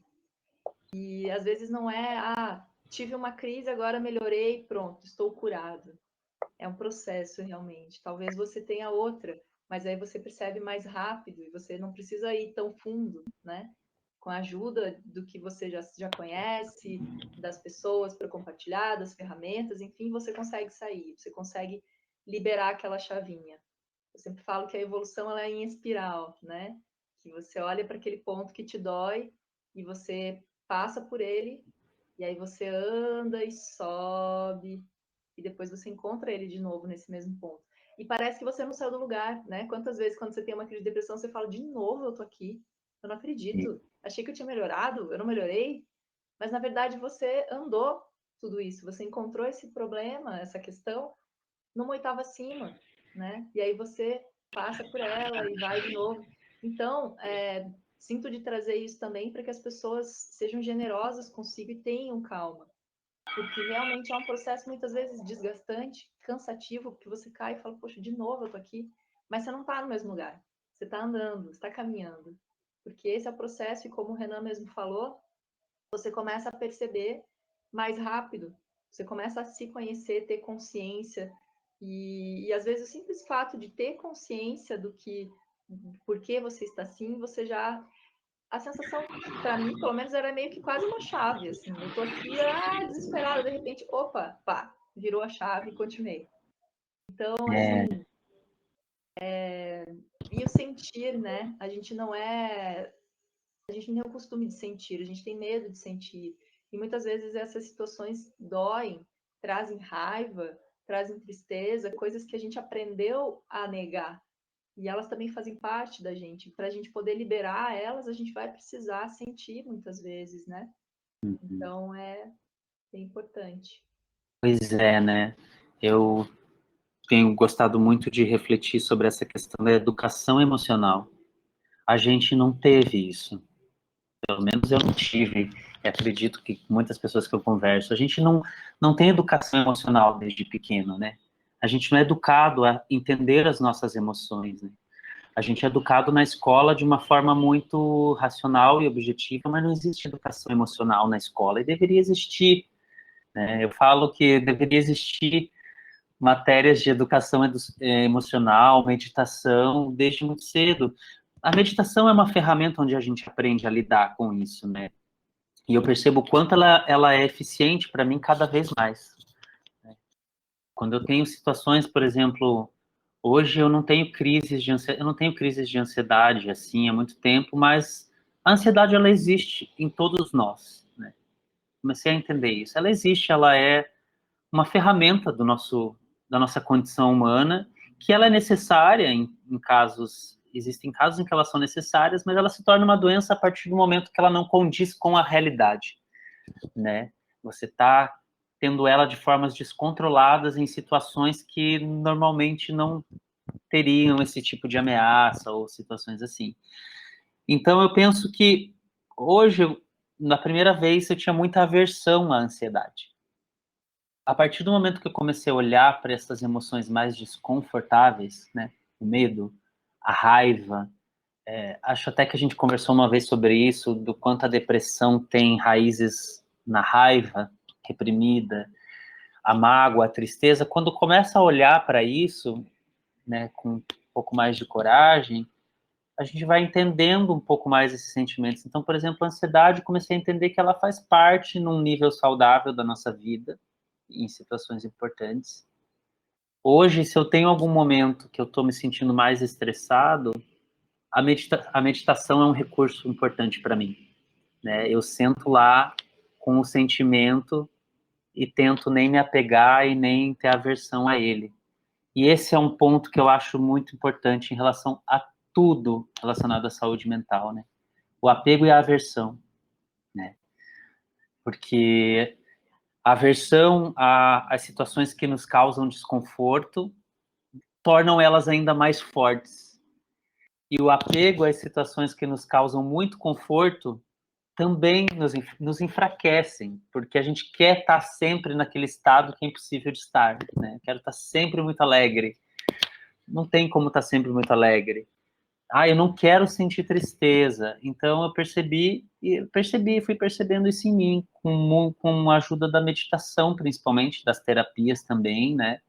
E às vezes não é, tive uma crise, agora melhorei, pronto, estou curado. É um processo realmente. Talvez você tenha outra, mas aí você percebe mais rápido e você não precisa ir tão fundo, né? Com a ajuda do que você já conhece, das pessoas para compartilhar, das ferramentas, enfim, você consegue sair, você consegue liberar aquela chavinha. Eu sempre falo que a evolução ela é em espiral, né? Que você olha para aquele ponto que te dói e você passa por ele, e aí você anda e sobe, e depois você encontra ele de novo nesse mesmo ponto. E parece que você não saiu do lugar, né? Quantas vezes quando você tem uma crise de depressão, você fala, de novo eu tô aqui, eu não acredito, achei que eu tinha melhorado, eu não melhorei, mas na verdade você andou tudo isso, você encontrou esse problema, essa questão, numa oitava acima, né? E aí você passa por ela e vai de novo. Então, sinto de trazer isso também para que as pessoas sejam generosas consigo e tenham calma, porque realmente é um processo muitas vezes desgastante, cansativo, porque você cai e fala, poxa, de novo eu tô aqui, mas você não está no mesmo lugar, você está andando, você está caminhando, porque esse é o processo e como o Renan mesmo falou, você começa a perceber mais rápido, você começa a se conhecer, ter consciência, e às vezes o simples fato de ter consciência do que, por que você está assim, você já a sensação, para mim, pelo menos, era meio que quase uma chave, assim. Eu tô aqui, desesperada, de repente, opa, pá, virou a chave e continuei. Então, É, assim, e o sentir, né? A gente não tem o costume de sentir, a gente tem medo de sentir. E muitas vezes essas situações doem, trazem raiva, trazem tristeza, coisas que a gente aprendeu a negar. E elas também fazem parte da gente. Para a gente poder liberar elas, a gente vai precisar sentir muitas vezes, né? Então é importante. pois é, né? Eu tenho gostado muito de refletir sobre essa questão da educação emocional. A gente não teve isso. Pelo menos eu não tive. E acredito que muitas pessoas que eu converso, a gente não tem educação emocional desde pequeno, né? A gente não é educado a entender as nossas emoções, né? A gente é educado na escola de uma forma muito racional e objetiva, mas não existe educação emocional na escola, e deveria existir, né? Eu falo que deveria existir matérias de educação emocional, meditação, desde muito cedo. A meditação é uma ferramenta onde a gente aprende a lidar com isso, né? E eu percebo o quanto ela é eficiente para mim cada vez mais. Quando eu tenho situações, por exemplo, hoje eu não tenho crises de ansiedade assim há muito tempo, mas a ansiedade ela existe em todos nós, né? Comecei a entender isso. Ela existe, ela é uma ferramenta da nossa condição humana, que ela é necessária em casos, existem casos em que elas são necessárias, mas ela se torna uma doença a partir do momento que ela não condiz com a realidade, né? Você está tendo ela de formas descontroladas em situações que normalmente não teriam esse tipo de ameaça ou situações assim. Então eu penso que hoje, na primeira vez, eu tinha muita aversão à ansiedade. A partir do momento que eu comecei a olhar para essas emoções mais desconfortáveis, né, o medo, a raiva. Acho até que a gente conversou uma vez sobre isso, do quanto a depressão tem raízes na raiva reprimida, a mágoa, a tristeza. Quando começa a olhar para isso, né, com um pouco mais de coragem, a gente vai entendendo um pouco mais esses sentimentos. Então, por exemplo, a ansiedade, comecei a entender que ela faz parte num nível saudável da nossa vida, em situações importantes. Hoje, se eu tenho algum momento que eu estou me sentindo mais estressado, a meditação é um recurso importante para mim, né? Eu sento lá com o sentimento e tento nem me apegar e nem ter aversão a ele. E esse é um ponto que eu acho muito importante em relação a tudo relacionado à saúde mental, né? O apego e a aversão, né? Porque a aversão às situações que nos causam desconforto tornam elas ainda mais fortes. E o apego às situações que nos causam muito conforto também nos enfraquecem, porque a gente quer estar sempre naquele estado que é impossível de estar, né? Quero estar sempre muito alegre. Não tem como estar sempre muito alegre. Eu não quero sentir tristeza. Então eu fui percebendo isso em mim, com a ajuda da meditação, principalmente, das terapias também, né?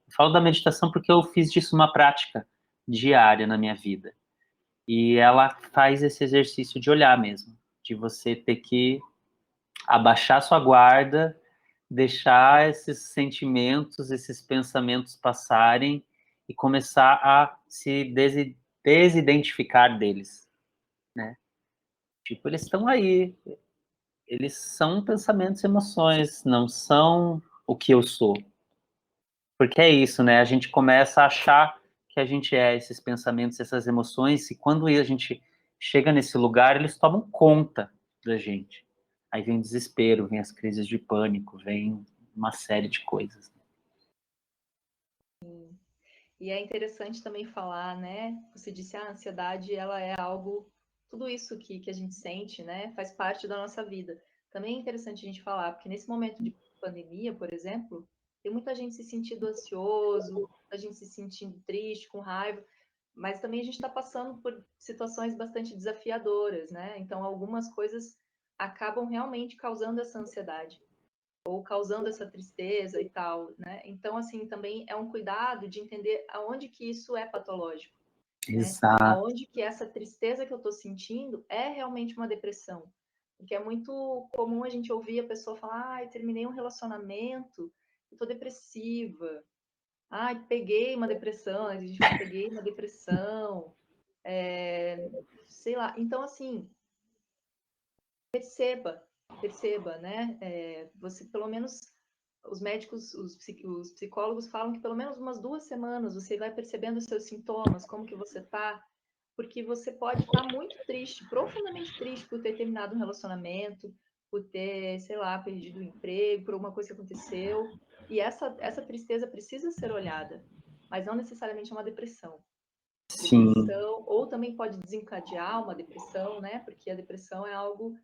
Eu falo da meditação porque eu fiz disso uma prática diária na minha vida. E ela faz esse exercício de olhar mesmo, de você ter que abaixar sua guarda, deixar esses sentimentos, esses pensamentos passarem e começar a se desidentificar deles, né? Tipo, eles estão aí, eles são pensamentos e emoções, não são o que eu sou. Porque é isso, né? A gente começa a achar que a gente é esses pensamentos, essas emoções, e quando a gente chega nesse lugar, eles tomam conta da gente. Aí vem o desespero, vem as crises de pânico, vem uma série de coisas. E é interessante também falar, né? Você disse, a ansiedade, ela é algo, tudo isso que a gente sente, né? Faz parte da nossa vida. Também é interessante a gente falar, porque nesse momento de pandemia, por exemplo, tem muita gente se sentindo ansioso, muita gente se sentindo triste, com raiva, mas também a gente está passando por situações bastante desafiadoras, né? Então, algumas coisas acabam realmente causando essa ansiedade ou causando essa tristeza e tal, né? Então, assim, também é um cuidado de entender aonde que isso é patológico, né? Exato. Aonde que essa tristeza que eu estou sentindo é realmente uma depressão. Porque é muito comum a gente ouvir a pessoa falar, ai, terminei um relacionamento, eu tô depressiva. Ai, peguei uma depressão, a gente fala, peguei uma depressão, sei lá. Então, assim, perceba, né? Você, pelo menos, os médicos, os psicólogos falam que pelo menos umas 2 semanas você vai percebendo os seus sintomas, como que você tá, porque você pode estar muito triste, profundamente triste por ter terminado um relacionamento, por ter, sei lá, perdido o emprego, por alguma coisa que aconteceu, e essa tristeza precisa ser olhada, mas não necessariamente é uma depressão. Sim, Depressão, ou também pode desencadear uma depressão, né? Porque a depressão é algo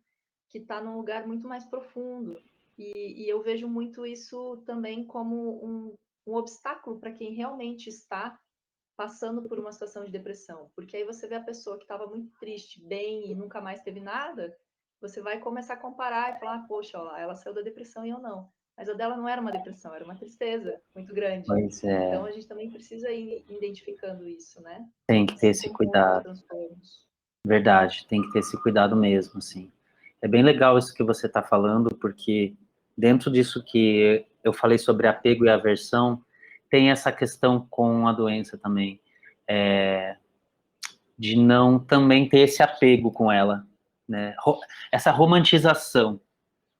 que está num lugar muito mais profundo. E eu vejo muito isso também como um obstáculo para quem realmente está passando por uma situação de depressão. Porque aí você vê a pessoa que estava muito triste, bem e nunca mais teve nada, você vai começar a comparar e falar, poxa, ó, ela saiu da depressão e eu não. Mas a dela não era uma depressão, era uma tristeza muito grande. pois é, Então a gente também precisa ir identificando isso, né? tem que ter Assim esse como com outros cuidado. transtornos. Verdade, tem que ter esse cuidado mesmo, assim. É bem legal isso que você está falando, porque dentro disso que eu falei sobre apego e aversão, tem essa questão com a doença também, de não também ter esse apego com ela, né? Essa romantização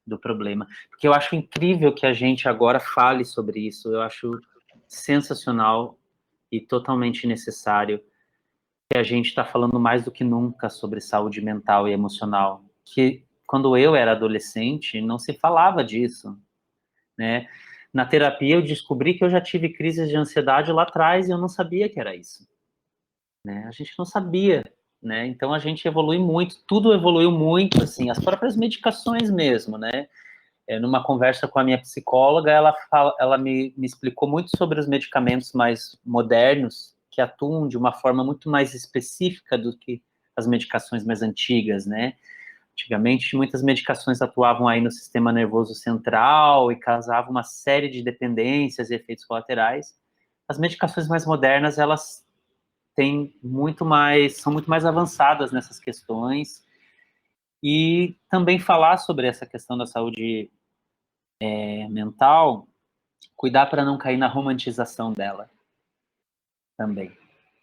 do problema. Porque eu acho incrível que a gente agora fale sobre isso, eu acho sensacional e totalmente necessário que a gente está falando mais do que nunca sobre saúde mental e emocional. Que quando eu era adolescente, não se falava disso, né? Na terapia eu descobri que eu já tive crises de ansiedade lá atrás e eu não sabia que era isso, né? A gente não sabia, né? Então a gente evolui muito, tudo evoluiu muito, assim, as próprias medicações mesmo, né? Numa conversa com a minha psicóloga, ela me explicou muito sobre os medicamentos mais modernos que atuam de uma forma muito mais específica do que as medicações mais antigas, né? Antigamente, muitas medicações atuavam aí no sistema nervoso central e causavam uma série de dependências e efeitos colaterais. As medicações mais modernas, elas são muito mais avançadas nessas questões. E também falar sobre essa questão da saúde mental, cuidar para não cair na romantização dela também.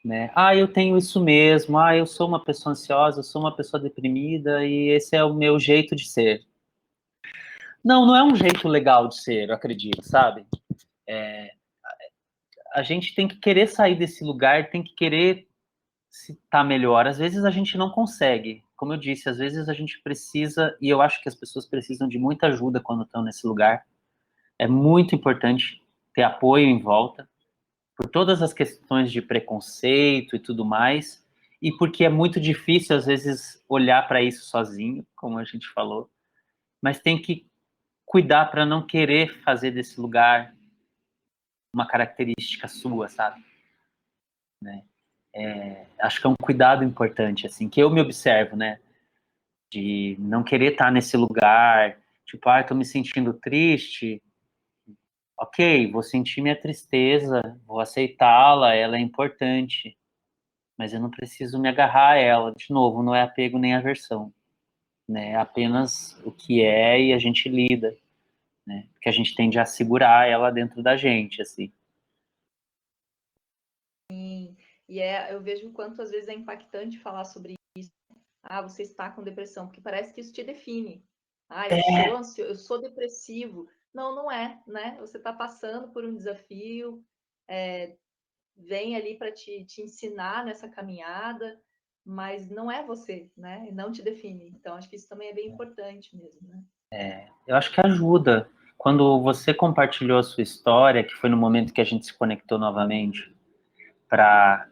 Né? Ah, eu tenho isso mesmo, ah, eu sou uma pessoa ansiosa, eu sou uma pessoa deprimida e esse é o meu jeito de ser. Não, não é um jeito legal de ser, eu acredito, sabe? A gente tem que querer sair desse lugar, tem que querer se tá melhor. Às vezes a gente não consegue. Como eu disse, às vezes a gente precisa, e eu acho que as pessoas precisam de muita ajuda quando estão nesse lugar. É muito importante ter apoio em volta, por todas as questões de preconceito e tudo mais, e porque é muito difícil, às vezes, olhar para isso sozinho, como a gente falou, mas tem que cuidar para não querer fazer desse lugar uma característica sua, sabe? Né? Acho que é um cuidado importante, assim, que eu me observo, né? De não querer estar nesse lugar, tipo, ah, tô me sentindo triste, ok, vou sentir minha tristeza, vou aceitá-la, ela é importante, mas eu não preciso me agarrar a ela. De novo, não é apego nem aversão, né? É apenas o que é e a gente lida, né? Porque a gente tende a segurar ela dentro da gente, assim. E eu vejo o quanto às vezes é impactante falar sobre isso. Ah, você está com depressão, porque parece que isso te define. Ah, eu sou ansioso, eu sou depressivo. Não, não é, né? Você está passando por um desafio, vem ali para te ensinar nessa caminhada, mas não é você, né? Não te define. Então, acho que isso também é bem importante mesmo, né? Eu acho que ajuda. Quando você compartilhou a sua história, que foi no momento que a gente se conectou novamente, para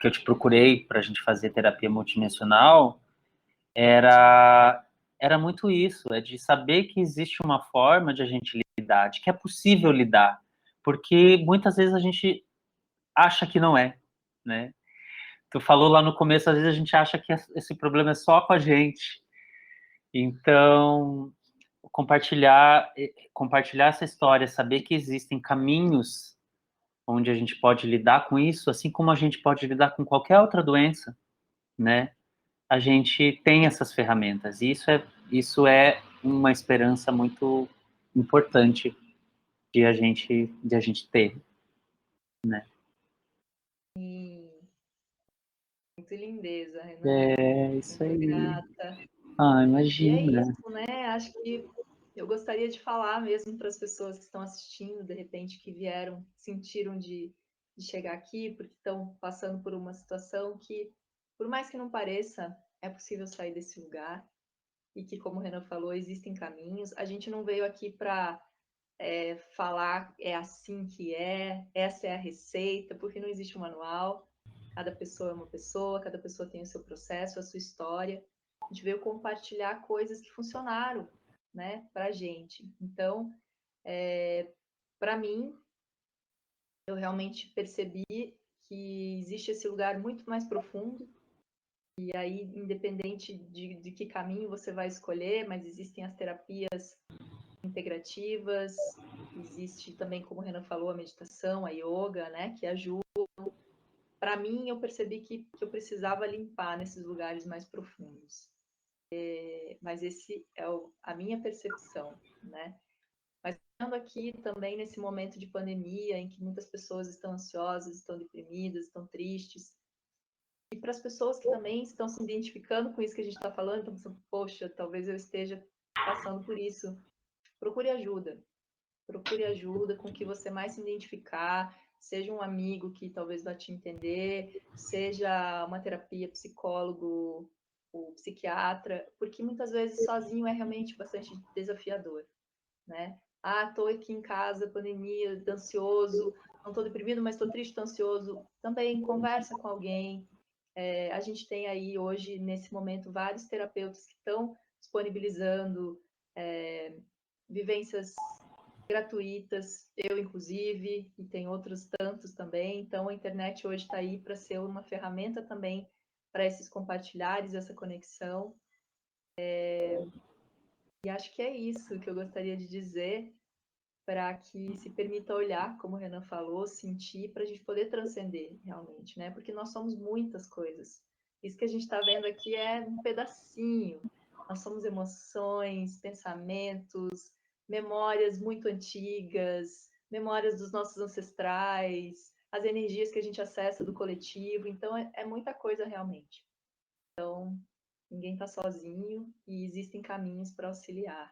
que eu te procurei para a gente fazer terapia multidimensional, era muito isso, é de saber que existe uma forma de a gente lidar, de que é possível lidar, porque muitas vezes a gente acha que não é, né? Tu falou lá no começo, às vezes a gente acha que esse problema é só com a gente. Então, compartilhar essa história, saber que existem caminhos onde a gente pode lidar com isso, assim como a gente pode lidar com qualquer outra doença, né? A gente tem essas ferramentas. E isso é uma esperança muito importante de a gente ter, né? E muito lindeza, Renan. É isso Muito aí. grata. Ah, E é imagina. isso, né? Acho que eu gostaria de falar mesmo para as pessoas que estão assistindo, de repente, que vieram, sentiram de chegar aqui, porque estão passando por uma situação que, por mais que não pareça, é possível sair desse lugar. E que, como o Renan falou, existem caminhos. A gente não veio aqui para falar é assim que essa é a receita, porque não existe um manual. Cada pessoa é uma pessoa, cada pessoa tem o seu processo, a sua história. A gente veio compartilhar coisas que funcionaram, né, para a gente. Então, para mim, eu realmente percebi que existe esse lugar muito mais profundo. E aí, independente de que caminho você vai escolher, mas existem as terapias integrativas, existe também, como o Renan falou, a meditação, a yoga, né, que ajudam. Para mim, eu percebi que eu precisava limpar nesses lugares mais profundos. Mas esse é a minha percepção, né? Mas estando aqui também nesse momento de pandemia, em que muitas pessoas estão ansiosas, estão deprimidas, estão tristes, e para as pessoas que também estão se identificando com isso que a gente está falando, estão pensando, poxa, talvez eu esteja passando por isso, procure ajuda. Procure ajuda com o que você mais se identificar, seja um amigo que talvez vá te entender, seja uma terapia, psicólogo, ou psiquiatra, porque muitas vezes sozinho é realmente bastante desafiador, né? Ah, tô aqui em casa, pandemia, ansioso, não tô deprimido, mas tô triste, tô ansioso. Também conversa com alguém. A gente tem aí hoje, nesse momento, vários terapeutas que estão disponibilizando vivências gratuitas, eu inclusive, e tem outros tantos também. Então, a internet hoje está aí para ser uma ferramenta também para esses compartilhares, essa conexão. E acho que é isso que eu gostaria de dizer, para que se permita olhar, como o Renan falou, sentir, para a gente poder transcender realmente, né? Porque nós somos muitas coisas. Isso que a gente está vendo aqui é um pedacinho. Nós somos emoções, pensamentos, memórias muito antigas, memórias dos nossos ancestrais, as energias que a gente acessa do coletivo. Então, é muita coisa realmente. Então, ninguém está sozinho e existem caminhos para auxiliar.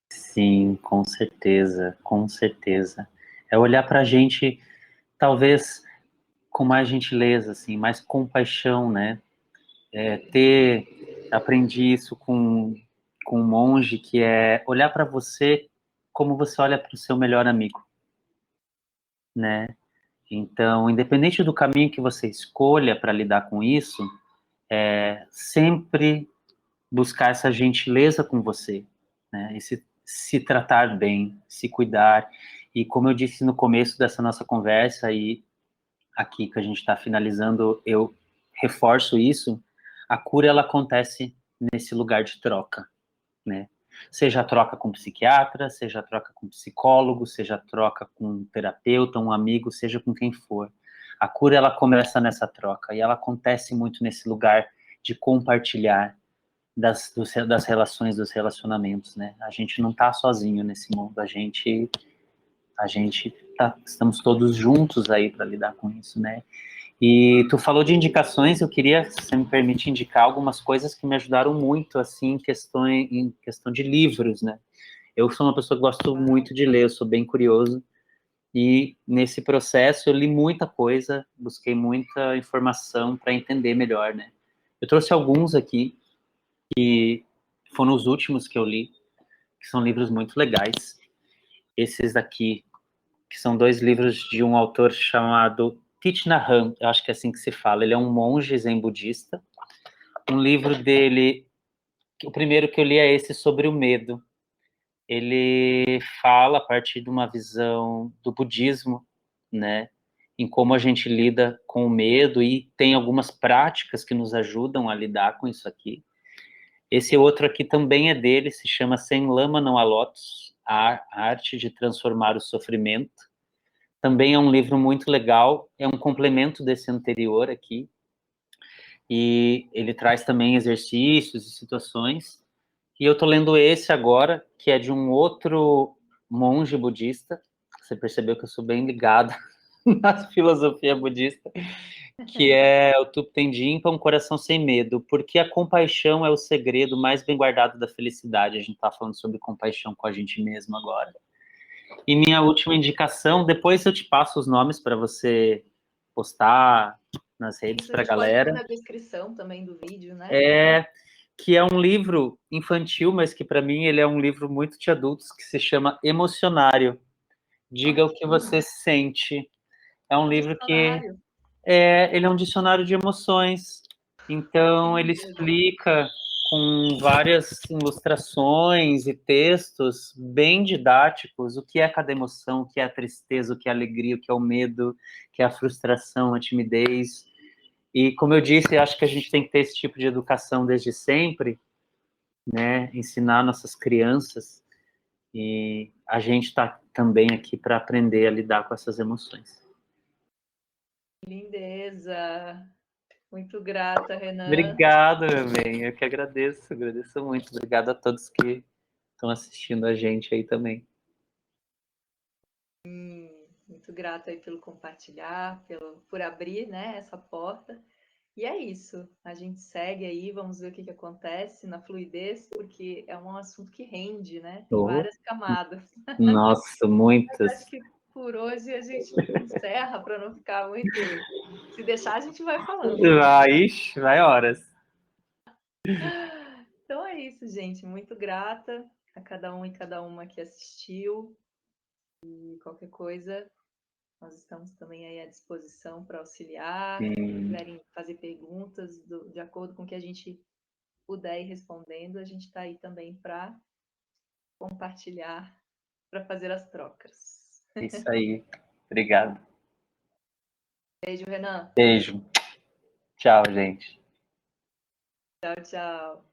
Sim, com certeza, com certeza. É olhar para a gente, talvez, com mais gentileza, assim, mais compaixão, né? Aprendi isso com um monge, que é olhar para você como você olha para o seu melhor amigo, né? Então, independente do caminho que você escolha para lidar com isso, sempre buscar essa gentileza com você, né? E se tratar bem, se cuidar. E como eu disse no começo dessa nossa conversa, e aqui que a gente está finalizando, eu reforço isso, a cura ela acontece nesse lugar de troca, né? Seja a troca com psiquiatra, seja a troca com psicólogo, seja a troca com um terapeuta, um amigo, seja com quem for. A cura ela começa nessa troca e ela acontece muito nesse lugar de compartilhar das relações, dos relacionamentos, né? A gente não está sozinho nesse mundo, estamos todos juntos aí para lidar com isso, né? E tu falou de indicações, eu queria, se você me permite, indicar algumas coisas que me ajudaram muito, assim, em questão de livros, né? Eu sou uma pessoa que gosto muito de ler, eu sou bem curioso, e nesse processo eu li muita coisa, busquei muita informação para entender melhor, né? Eu trouxe alguns aqui, que foram os últimos que eu li, que são livros muito legais. Esses daqui, que são dois livros de um autor chamado Thich Nhat Hanh, eu acho que é assim que se fala. Ele é um monge zen budista. Um livro dele, o primeiro que eu li é esse sobre o medo. Ele fala a partir de uma visão do budismo, né, em como a gente lida com o medo e tem algumas práticas que nos ajudam a lidar com isso aqui. Esse outro aqui também é dele, se chama Sem Lama Não Há Lótus, a arte de transformar o sofrimento. Também é um livro muito legal, é um complemento desse anterior aqui, e ele traz também exercícios e situações. E eu estou lendo esse agora, que é de um outro monge budista. Você percebeu que eu sou bem ligado na filosofia budista, que é o Thupten Jinpa, Um Coração Sem Medo, porque a compaixão é o segredo mais bem guardado da felicidade. A gente está falando sobre compaixão com a gente mesmo agora. E minha última indicação, depois eu te passo os nomes para você postar nas redes Isso a para a gente pode pôr galera. na descrição também do vídeo, né? Que é um livro infantil, mas que para mim ele é um livro muito de adultos, que se chama Emocionário. Diga o que você sente. É um Um livro que dicionário. ele é um dicionário de emoções. Então, ele explica com várias ilustrações e textos bem didáticos o que é cada emoção, o que é a tristeza, o que é a alegria, o que é o medo, o que é a frustração, a timidez. E, como eu disse, acho que a gente tem que ter esse tipo de educação desde sempre, né? Ensinar nossas crianças. E a gente está também aqui para aprender a lidar com essas emoções. Lindeza. Muito grata, Renan. Obrigado, meu bem. Eu que agradeço muito. Obrigado a todos que estão assistindo a gente aí também. Muito grata aí pelo compartilhar, por abrir, né, essa porta. E é isso. A gente segue aí, vamos ver o que acontece na fluidez, porque é um assunto que rende, né? Tem Oh, várias camadas. nossa, Mas acho muitas. que por hoje a gente encerra para não ficar muito. Se deixar, a gente vai falando. Vai horas. Então é isso, gente. Muito grata a cada um e cada uma que assistiu. E qualquer coisa, nós estamos também aí à disposição para auxiliar. Se quiserem fazer perguntas de acordo com o que a gente puder ir respondendo, a gente está aí também para compartilhar para fazer as trocas. Isso aí. Obrigado. Beijo, Renan. Beijo. Tchau, gente. Tchau, tchau.